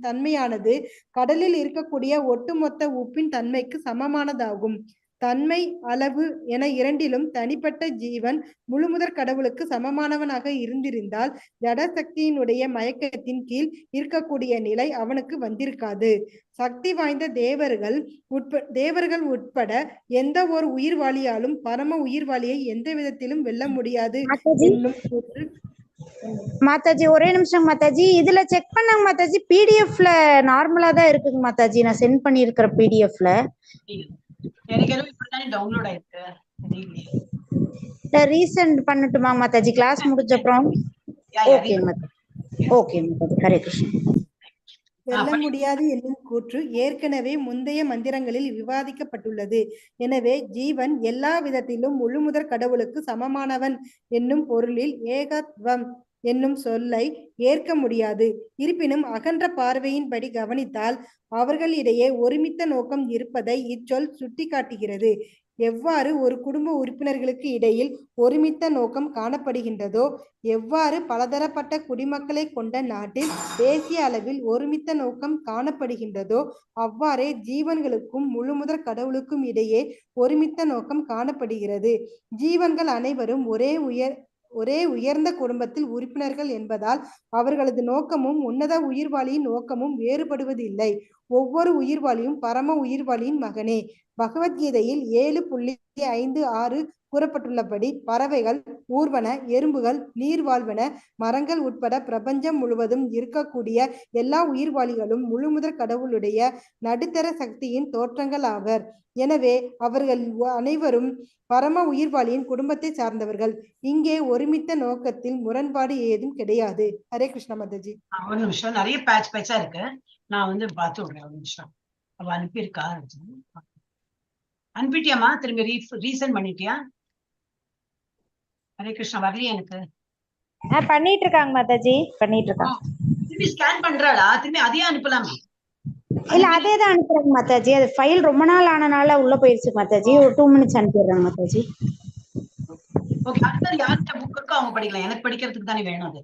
தன்மையானது கடலில் இருக்கக்கூடிய ஒட்டுமொத்த உப்பின் தன்மைக்கு சமமானதாகும். தன்மை அளவு என இரண்டிலும் தனிப்பட்ட ஜீவன் முழுமுதற் கடவுளுக்கு சமமானவனாக இருந்திருந்தால் ஜட சக்தியினுடைய மயக்கத்தின் கீழ் இருக்கக்கூடிய நிலை அவனுக்கு வந்திருக்காது. சக்தி வாய்ந்த தேவர்கள் உட்பட எந்த ஒரு உயிர்வாளியாலும் பரம உயிர்வாளியை எந்த விதத்திலும் வெல்ல முடியாது என்னும் கூற்று. மாதாஜி ஒரே நிமிஷம் மாதாஜி, இதுல செக் பண்ணாங்க மாதாஜி, பிடிஎஃப்ல நார்மலா தான் இருக்குங்க மாதாஜி. நான் சென்ட் பண்ணிருக்கிற பிடிஎஃப்ல எனக்கு ஏதோ இப்பதானே டவுன்லோட் ஆயிருக்கு. ரீசெண்ட் பண்ணட்டுமா மாதாஜி கிளாஸ் முடிஞ்ச அப்புறம்? ஓகே மாதாஜி, ஓகே மாதாஜி. ஹரே கிருஷ்ணா. வெல்ல முடியாது என்னும் கூற்று ஏற்கனவே முந்தைய மந்திரங்களில் விவாதிக்கப்பட்டுள்ளது. எனவே ஜீவன் எல்லா விதத்திலும் முழுமுதற் கடவுளுக்கு சமமானவன் என்னும் பொருளில் ஏகத்வம் என்னும் சொல்லை ஏற்க முடியாது. இருப்பினும் அகன்ற பார்வையின்படி கவனித்தால் அவர்களிடையே ஒருமித்த நோக்கம் இருப்பதை இச்சொல் சுட்டிக்காட்டுகிறது. எவ்வாறு ஒரு குடும்ப உறுப்பினர்களுக்கு இடையில் ஒருமித்த நோக்கம் காணப்படுகின்றதோ, எவ்வாறு பலதரப்பட்ட குடிமக்களை கொண்ட நாட்டில் தேசிய அளவில் ஒருமித்த நோக்கம் காணப்படுகின்றதோ, அவ்வாறே ஜீவன்களுக்கும் முழுமுதற் கடவுளுக்கும் இடையே ஒருமித்த நோக்கம் காணப்படுகிறது. ஜீவன்கள் அனைவரும் ஒரே உயர்ந்த குடும்பத்தில் உறுப்பினர்கள் என்பதால் அவர்களது நோக்கமும் உன்னத உயிர்வாளியின் நோக்கமும் வேறுபடுவதில்லை. ஒவ்வொரு உயிர்வாளியும் பரம உயிர்வாளியின் மகனே. பகவத்கீதையில் 7.56 கூறப்பட்டுள்ளபடி பறவைகள், ஊர்வன, எறும்புகள், நீர் வாழ்வன, மரங்கள் உட்பட பிரபஞ்சம் முழுவதும் இருக்கக்கூடிய எல்லா உயிர்வாளிகளும் முழுமுதற் கடவுளுடைய நடுத்தர சக்தியின் தோற்றங்கள் ஆவர். எனவே அவர்கள் அனைவரும் பரம உயிர்வாளியின் குடும்பத்தை சார்ந்தவர்கள். இங்கே ஒருமித்த நோக்கத்தில் முரண்பாடு ஏதும் கிடையாது. ஹரே கிருஷ்ண மாதாஜி. ஒரு நிமிஷம், நிறைய பேட்சா இருக்கு. நான் பார்த்து விடுறேன். ஒரு நிமிஷம். அவ அனுப்பியிருக்கா? அனுப்பிட்டியாமா? திரும்பி ரீசெண்ட் பண்ணிட்டியா? ஹரே கிருஷ்ணா. வரலையே எனக்கு. பண்ணிட்டு இருக்காங்க மாதாஜி, பண்ணிட்டு இருக்காங்க. திரும்பி ஸ்கேன் பண்றாளா? திரும்பி அதையே அனுப்பலாமா? இல்ல அதே தான் அனுப்புறாங்க மாதாஜி. அது ஃபைல் ரொம்ப நாள் ஆனனால உள்ள போயிருச்சு மாதாஜி. ஒரு 2 மினிட்ஸ் அனுப்பிடுறாங்க மாதாஜி. ஓகே. அடுத்தது யார்கிட்ட புக் இருக்கோ அவங்க படிக்கலாம். எனக்கு படிக்கிறதுக்கு தானே வேணும் அது.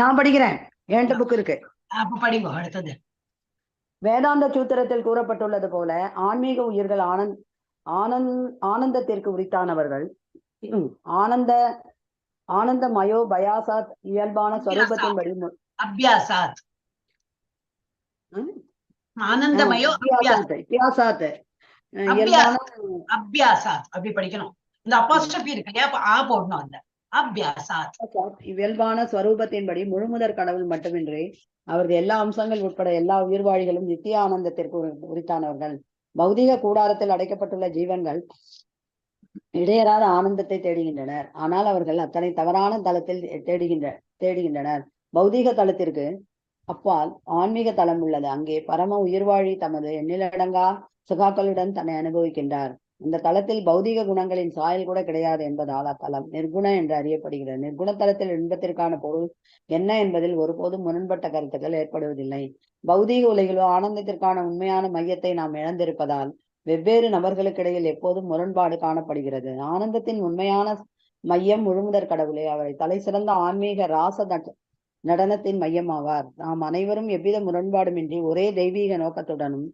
நான் படிக்கிறேன், என்கிட்ட புக் இருக்கு. அப்ப படிங்க. அடுத்தது வேதாந்த சூத்திரத்தில் கூறப்பட்டுள்ளது போல ஆன்மீக உயிர்கள் ஆனந்தத்திற்கு உரித்தானவர்கள். ஆனந்த மயோ பயாசாத் இயல்பான ஸ்வரூபத்தின்படி அபியாசாத் ஆனந்தமயோ அபியாசாத் அபியாசாத் அப்படி படிக்கணும். இந்த அப்போஸ்ட்ரோபி இருக்கு இல்லையா, ஆ போடணும். அந்த அபியாசாத் இயல்பான ஸ்வரூபத்தின்படி முழுமுதற் கடவுள் மட்டுமின்றி அவரது எல்லா அம்சங்கள் உட்பட எல்லா உயிர்வாழிகளும் நித்திய ஆனந்தத்திற்கு உரித்தானவர்கள். பௌதிக கூடாரத்தில் அடைக்கப்பட்டுள்ள ஜீவன்கள் இடையறாத ஆனந்தத்தை தேடுகின்றனர். ஆனால் அவர்கள் அத்தனை தவறான தளத்தில் தேடுகின்றனர். பௌதிக தளத்திற்கு அப்பால் ஆன்மீக தளம் உள்ளது. அங்கே பரம உயிர்வாழி தமது எண்ணிலடங்கா சுகாக்களுடன் தன்னை அனுபவிக்கின்றார். இந்த தளத்தில் பௌதிக குணங்களின் சாயல் கூட கிடையாது என்பதால் அத்தலம் நிர்குண என்று அறியப்படுகிறது. நிர்குண தளத்தில் இன்பத்திற்கான பொருள் என்ன என்பதில் ஒருபோதும் முரண்பட்ட கருத்துக்கள் ஏற்படுவதில்லை. பௌதீக உலகிலோ ஆனந்தத்திற்கான உண்மையான மையத்தை நாம் இழந்திருப்பதால் வெவ்வேறு நபர்களுக்கிடையில் எப்போதும் முரண்பாடு காணப்படுகிறது. ஆனந்தத்தின் உண்மையான மையம் முழுமுதற் கடவுளே. அவரை தலை சிறந்த ஆன்மீக ராச நடனத்தின் மையம் ஆவார். நாம் அனைவரும் எவ்வித முரண்பாடுமின்றி ஒரே தெய்வீக நோக்கத்துடனும்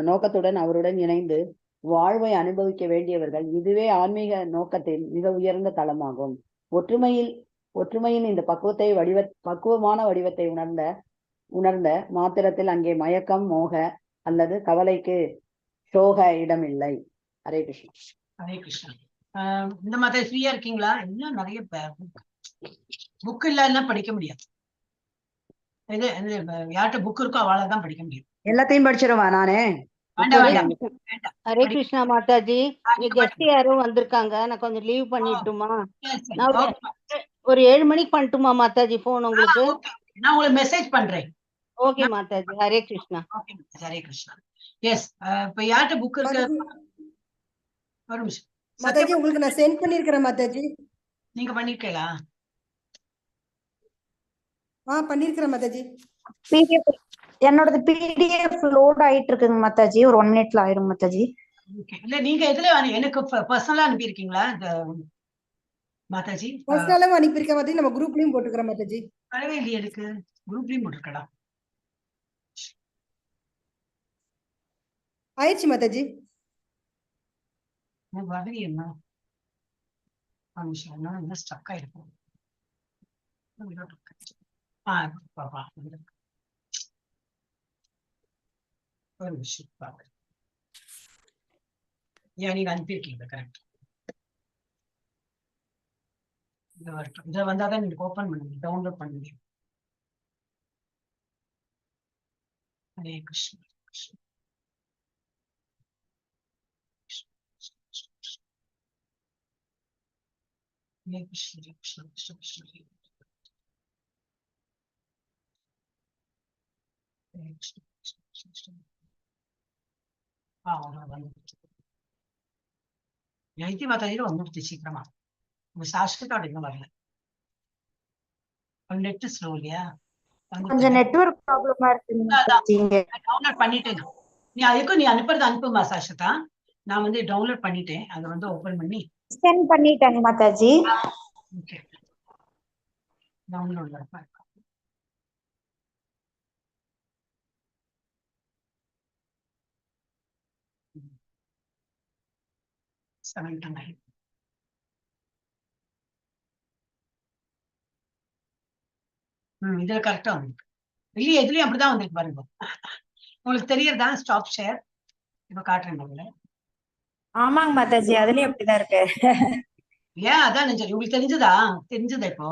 நோக்கத்துடன் அவருடன் இணைந்து வாழ்வை அனுபவிக்க வேண்டியவர்கள். இதுவே ஆன்மீக நோக்கத்தின் மிக உயர்ந்த தளமாகும். ஒற்றுமையின் இந்த பக்குவமான வடிவத்தை உணர்ந்த மாத்திரத்தில் அங்கே மயக்கம், மோக அல்லது கவலைக்கு சோக இடமில்லை. ஹரே கிருஷ்ணா. ஹரே கிருஷ்ணா. இந்த மாதிரி ஃப்ரீயா இருக்கீங்களா? இன்னும் நிறைய புக் இல்லைன்னா படிக்க முடியாது. யார்கிட்ட புக் இருக்கோ அவளாதான் படிக்க முடியும். எல்லாத்தையும் படிச்சிருவா நானே. ஹரே கிருஷ்ணா மாதாஜி. கெஸ்ட் யாரும் வந்திருக்காங்க, நான் கொஞ்சம் லீவ் பண்ணிட்டுமா? நான் ஒரு 7 மணிக்கு பண்ணட்டுமா மாதாஜி போன் உங்களுக்கு? நான் உங்களுக்கு மெசேஜ் பண்றேன். ஓகே மாதாஜி. ஹரே கிருஷ்ணா. ஹரே கிருஷ்ணா. எஸ், இப்ப யார்கிட்ட புக் இருக்கு? ஒரு நிமிஷம் மாதாஜி, உங்களுக்கு நான் சென்ட் பண்ணிருக்கிறேன் மாதாஜி. நீங்க பண்ணிருக்கீங்களா? பண்ணிருக்கிறேன் மாதாஜி. என்னோடது பிடிஎஃப் லோட் ஆயிட்டு இருக்குங்க மாதாஜி. ஒரு 1 மினிட்ல ஆயிரும் மாதாஜி. இல்ல நீங்க எதுல எனக்கு பர்சனலா அனுப்பியிருக்கீங்களா மாதாஜி? பர்சனலாவும் அனுப்பியிருக்கேன் மாதாஜி. நம்ம குரூப்லயும் போட்டுக்கிறேன் மாதாஜி. வரவே இல்லையே எனக்கு. குரூப்லயும் போட்டுருக்கடா. ஆயிடுச்சு மாதாஜி. வரவே என்ன என்ன ஸ்டக் ஆயிருக்கும். ஒரு விஷயம் பாக்குறேன். நீங்க அனுப்பியிருக்கீங்க கரெக்ட். இதை வந்தாதான் நீங்க ஓபன் பண்ணுங்க, டவுன்லோட் பண்ணுங்க. ஹரே கிருஷ்ணா. ஹரே கிருஷ்ணா கிருஷ்ணா கிருஷ்ண கிருஷ்ண ஹரே கிருஷ்ணா கிருஷ்ண கிருஷ்ண கிருஷ்ண. ஜெயந்தி மாதாஜியில வந்துடுச்சு சீக்கிரமா. உங்க சாஸ்திரத்தோட இன்னும் வரல. நெட் ஸ்லோ இல்லையா? கொஞ்சம் நெட்வொர்க் ப்ராப்ளமா இருக்குங்க. டவுன்லோட் பண்ணிட்டேன். நீ அதுக்கும் நீ அனுப்புறது அனுப்புமா சாஸ்திரதா. நான் வந்து டவுன்லோட் பண்ணிட்டேன். அதை வந்து ஓபன் பண்ணி சென்ட் பண்ணிட்டேங்க மாதாஜி. ஓகே, டவுன்லோட்ல இருப்பேன். இதுல கரெக்டா வந்துருக்கு. இல்லையே எதுலயும் அப்படிதான் வந்திருக்கு பாருங்க. உங்களுக்கு தெரியறதா? ஸ்டாப் ஷேர் இப்ப காட்டுறேன் உங்களை. ஆமாங்க மாதாஜி, அதுலயும் அப்படிதான் இருக்கு. ஏன் அதான் சரி, உங்களுக்கு தெரிஞ்சதா இப்போ?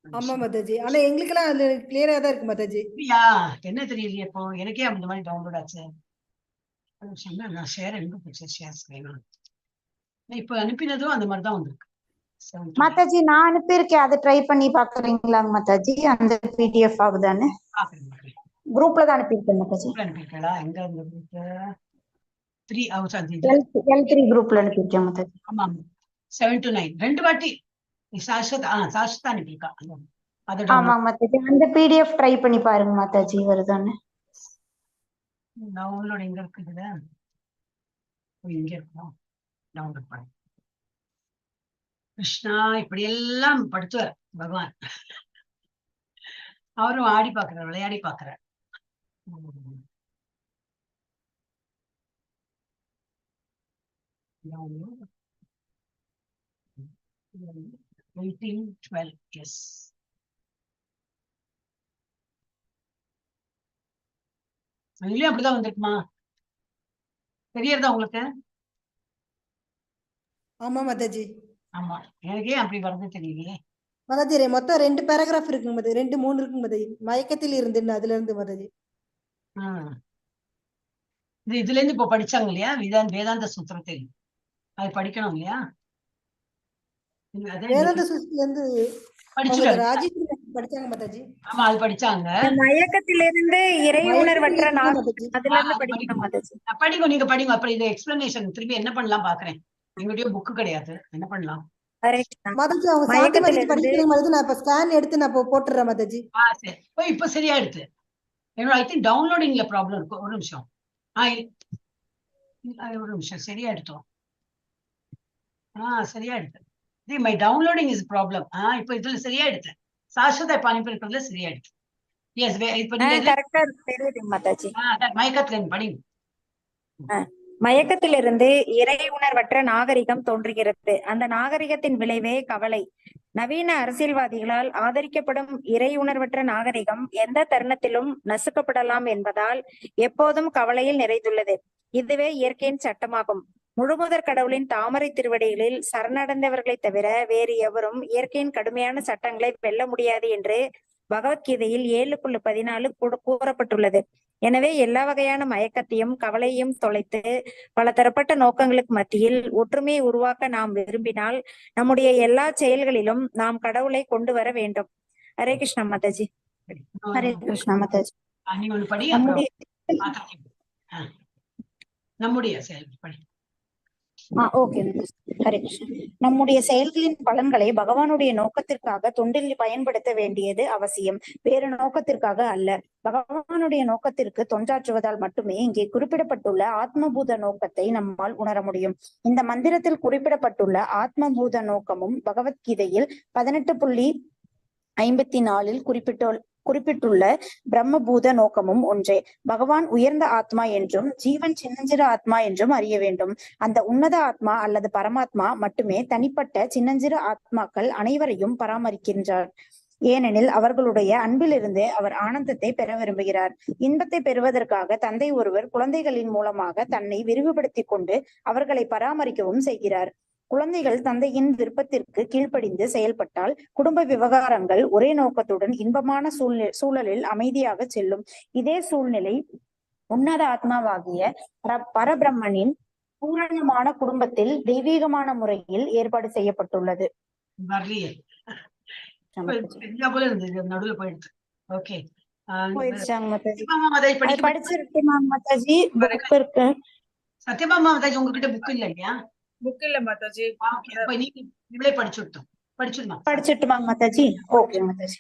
ஆமா மாதாஜி, ஆனா எங்களுக்கெல்லாம் அது கிளியரா தான் இருக்கு மாதாஜி. அப்படியா? என்ன தெரியலையே இப்போ எனக்கே அந்த மாதிரி டவுன்லோட் ஆச்சு. நான் ஷேர் எங்க போச்சு? ஷேர் ஸ்கிரீன் இப்ப அனுப்பினதும் அந்த மாதிரி தான் வந்திருக்கு. மாதாஜி நான் அனுப்பியிருக்கேன், அதை ட்ரை பண்ணி பாக்குறீங்களாங்க மாதாஜி? அந்த பிடிஎஃப் ஆகுதான்னு குரூப்ல தான் அனுப்பியிருக்கேன் மாதாஜி. அனுப்பியிருக்கா? எங்க அந்த குரூப்? L3 குரூப்ல அனுப்பியிருக்கேன் மாதாஜி. ஆமா, 7 to 9 2 வாட்டி சாஸ்திரதா அனுப்பியிருக்கா. ஆமாங்க மாதாஜி, அந்த பிடிஎஃப் ட்ரை பண்ணி பாருங்க மாதாஜி வருதான்னு. டவுன்லோட் எங்க இருக்குதுல? இங்க இருக்கும், டவுன்லோட் பண்ணு. கிருஷ்ணா இப்படி எல்லாம் படுத்துவார் பகவான். அவரும் ஆடி பாக்குறார், விளையாடி பாக்குறார். download 1812. Yes. இதுலயும் அப்படிதான் வந்திருக்குமா? தெரியறதா உங்களுக்கு? ஆமா மாதாஜி. ஆமா, எனக்கே அப்படி வரது தெரியலையே மாதாஜி. மொத்தம் 2 பேராகிராஃப் இருக்குங்க மாதாஜி, 2 3 இருக்குங்க மாதாஜி. மயக்கத்தில் இருந்து அதுல இருந்து மாதாஜி. இதுல இருந்து இப்ப படிச்சாங்க இல்லையா? வேதாந்த சூத்திரத்தை அது படிக்கணும் இல்லையா? வேதாந்த சூத்திரத்துல இருந்து படிச்சாங்க மாதாஜி. ஆமா, அது படிச்சாங்க. மயக்கத்திலிருந்து இறை உணர்வற்ற அதுல இருந்து படிக்கணும் மாதாஜி. படிங்க, நீங்க படிங்க. அப்புறம் இது எக்ஸ்பிளனேஷன் திரும்பி என்ன பண்ணலாம் பாக்குறேன். எங்களுடைய புக்கு கிடையாது, என்ன பண்ணலாம்? மாதாஜி அவங்க சாந்தி மாதாஜி படிக்கிறேன் மாதாஜி. நான் இப்ப ஸ்கேன் எடுத்து நான் போட்டுறேன் மாதாஜி. சரி, இப்ப சரியா எடுத்து. என்னோட ஐ திங்க் டவுன்லோடிங்ல ப்ராப்ளம் இருக்கும். ஒரு நிமிஷம், ஒரு நிமிஷம். சரியா எடுத்தோம். சரியா எடுத்து. My downloading is problem. இப்ப இதுல சரியா எடுத்தேன். சாஸ்திரத்தை இப்ப அனுப்பியிருக்கிறதுல சரியா எடுத்து. எஸ் இப்ப நீங்க கரெக்டா தெரியுது மாதாஜி. மயக்கத்துல படிங்க. மயக்கத்திலிருந்து இறை உணர்வற்ற நாகரிகம் தோன்றுகிறது. அந்த நாகரிகத்தின் விளைவே கவலை. நவீன அரசியல்வாதிகளால் ஆதரிக்கப்படும் இறை உணர்வற்ற நாகரிகம் எந்த தருணத்திலும் நசுக்கப்படலாம் என்பதால் எப்போதும் கவலையில் நிறைந்துள்ளது. இதுவே இயற்கையின் சட்டமாகும். முழுமுதற் கடவுளின் தாமரை திருவடிகளில் சரணடைந்தவர்களை தவிர வேறு எவரும் இயற்கையின் கடுமையான சட்டங்களை வெல்ல முடியாது என்று பகவத்கீதையில் 7:14 கூறப்பட்டுள்ளது. எனவே எல்லா வகையான மயக்கத்தையும் கவலையும் தொலைத்து பல தரப்பட்ட நோக்கங்களுக்கு மத்தியில் ஒற்றுமையை உருவாக்க நாம் விரும்பினால் நம்முடைய எல்லா செயல்களிலும் நாம் கடவுளை கொண்டு வர வேண்டும். ஹரே கிருஷ்ணா மாதாஜி. ஹரே கிருஷ்ணா மாதாஜி. நீ ஒண்ணு படி. நம்முடைய செயல் படி. ஓகே. ஹரே கிருஷ்ணா. நம்முடைய செயல்களின் பலன்களை பகவானுடைய நோக்கத்திற்காக தொண்டில் பயன்படுத்த வேண்டியது அவசியம், வேறு நோக்கத்திற்காக அல்ல. பகவானுடைய நோக்கத்திற்கு தொண்டாற்றுவதால் மட்டுமே இங்கே குறிப்பிடப்பட்டுள்ள ஆத்மபூத நோக்கத்தை நம்மால் உணர முடியும். இந்த மந்திரத்தில் குறிப்பிடப்பட்டுள்ள ஆத்மபூத நோக்கமும் பகவத்கீதையில் 18.54 குறிப்பிட்டுள்ள பிரம்மபூத நோக்கமும் ஒன்றே. பகவான் உயர்ந்த ஆத்மா என்றும் ஜீவன் சின்னஞ்சிறு ஆத்மா என்றும் அறிய வேண்டும். அந்த உன்னத ஆத்மா அல்லது பரமாத்மா மட்டுமே தனிப்பட்ட சின்னஞ்சிறு ஆத்மாக்கள் அனைவரையும் பராமரிக்கின்றார். ஏனெனில் அவர்களுடைய அன்பிலிருந்து அவர் ஆனந்தத்தை பெற விரும்புகிறார். இன்பத்தை பெறுவதற்காக தந்தை ஒருவர் குழந்தைகளின் மூலமாக தன்னை விரிவுபடுத்திக் கொண்டு அவர்களை பராமரிக்கவும் செய்கிறார். குழந்தைகள் தந்தையின் விருப்பத்திற்கு கீழ்ப்படிந்து செயல்பட்டால் குடும்ப விவகாரங்கள் ஒரே நோக்கத்துடன் இன்பமான சூழலில் அமைதியாக செல்லும். இதே சூழ்நிலை உன்னத ஆத்மாவாகிய பரபிரம்மனின் பூரணமான குடும்பத்தில் தெய்வீகமான முறையில் ஏற்பாடு செய்யப்பட்டுள்ளது. சத்யபாமா மாதாஜி உங்ககிட்ட புக் இல்லையா? புக் இல்ல மாதாஜி. இவளே படிச்சுட்டுமா மாதாஜி? ஓகே மாதாஜி.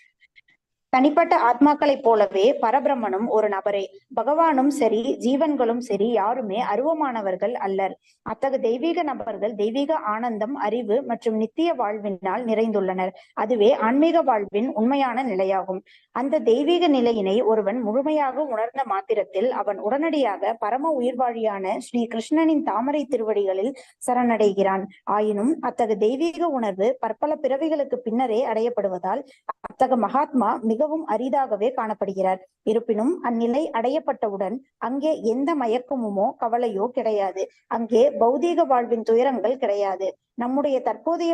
தனிப்பட்ட ஆத்மாக்களைப் போலவே பரபிரம்மனும் ஒரு நபரே. பகவானும் சரி ஜீவன்களும் சரி யாருமே அருவமானவர்கள் அல்லர். அத்தகைய தெய்வீக நபர்கள் தெய்வீக ஆனந்தம், அறிவு மற்றும் நித்திய வாழ்வினால் நிறைந்துள்ளனர். அதுவே ஆன்மீக வாழ்வின் உண்மையான நிலையாகும். அந்த தெய்வீக நிலையினை ஒருவன் முழுமையாக உணர்ந்த மாத்திரத்தில் அவன் உடனடியாக பரம உயிர்வாழியான ஸ்ரீ கிருஷ்ணனின் தாமரை திருவடிகளில் சரணடைகிறான். ஆயினும் அத்தகைய தெய்வீக உணர்வு பற்பல பிறவிகளுக்கு பின்னரே அடையப்படுவதால் அத்தகைய மகாத்மா மிகவும் அரிதாகவே காணப்படுகிறார். இருப்பினும் அந்நிலை அடையப்பட்டவுடன் அங்கே எந்த மயக்கமுமோ கவலையோ கிடையாது. அங்கே பௌதீக வாழ்வின் துயரங்கள் கிடையாது. நம்முடைய தற்போதைய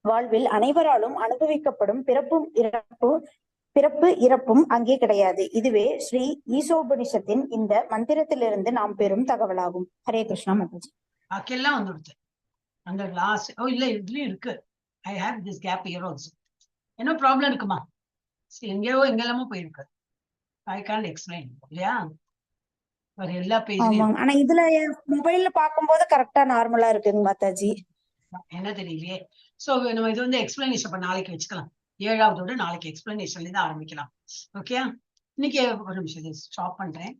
வாழ்வில் அனைவராலும் அனுபவிக்கப்படும் பிறப்பு இறப்பும் அங்கே கிடையாது. இதுவே ஸ்ரீ ஈசோபனிஷத்தின் இந்த மந்திரத்திலிருந்து நாம் பெறும் தகவலாகும். ஹரே கிருஷ்ணா மாதாஜி. பாக்கெல்லாம் வந்துடுது. அந்த லாஸ்ட் இல்ல இதுலயும் இருக்கு. I have this gap here also. என்ன ப்ராப்ளம் இருக்குமா? எங்கேயோ எங்கெல்லாமோ போயிருக்கு. ஐ கான்ட் எக்ஸ்பிளைன் இல்லையா? எல்லா பேஜ்லயும். ஆனா இதுல மொபைல்ல பாக்கும்போது கரெக்டா நார்மலா இருக்குங்க மாதாஜி. என்ன தெரியலையே. சோ நம்ம இது வந்து எக்ஸ்பிளனேஷன் நாளைக்கு வச்சுக்கலாம். 7வது நாளைக்கு எக்ஸ்பிளனேஷன்ல இருந்து ஆரம்பிக்கலாம். ஓகே, இன்னைக்கு ஒரு நிமிஷம் ஸ்டாப் பண்றேன்.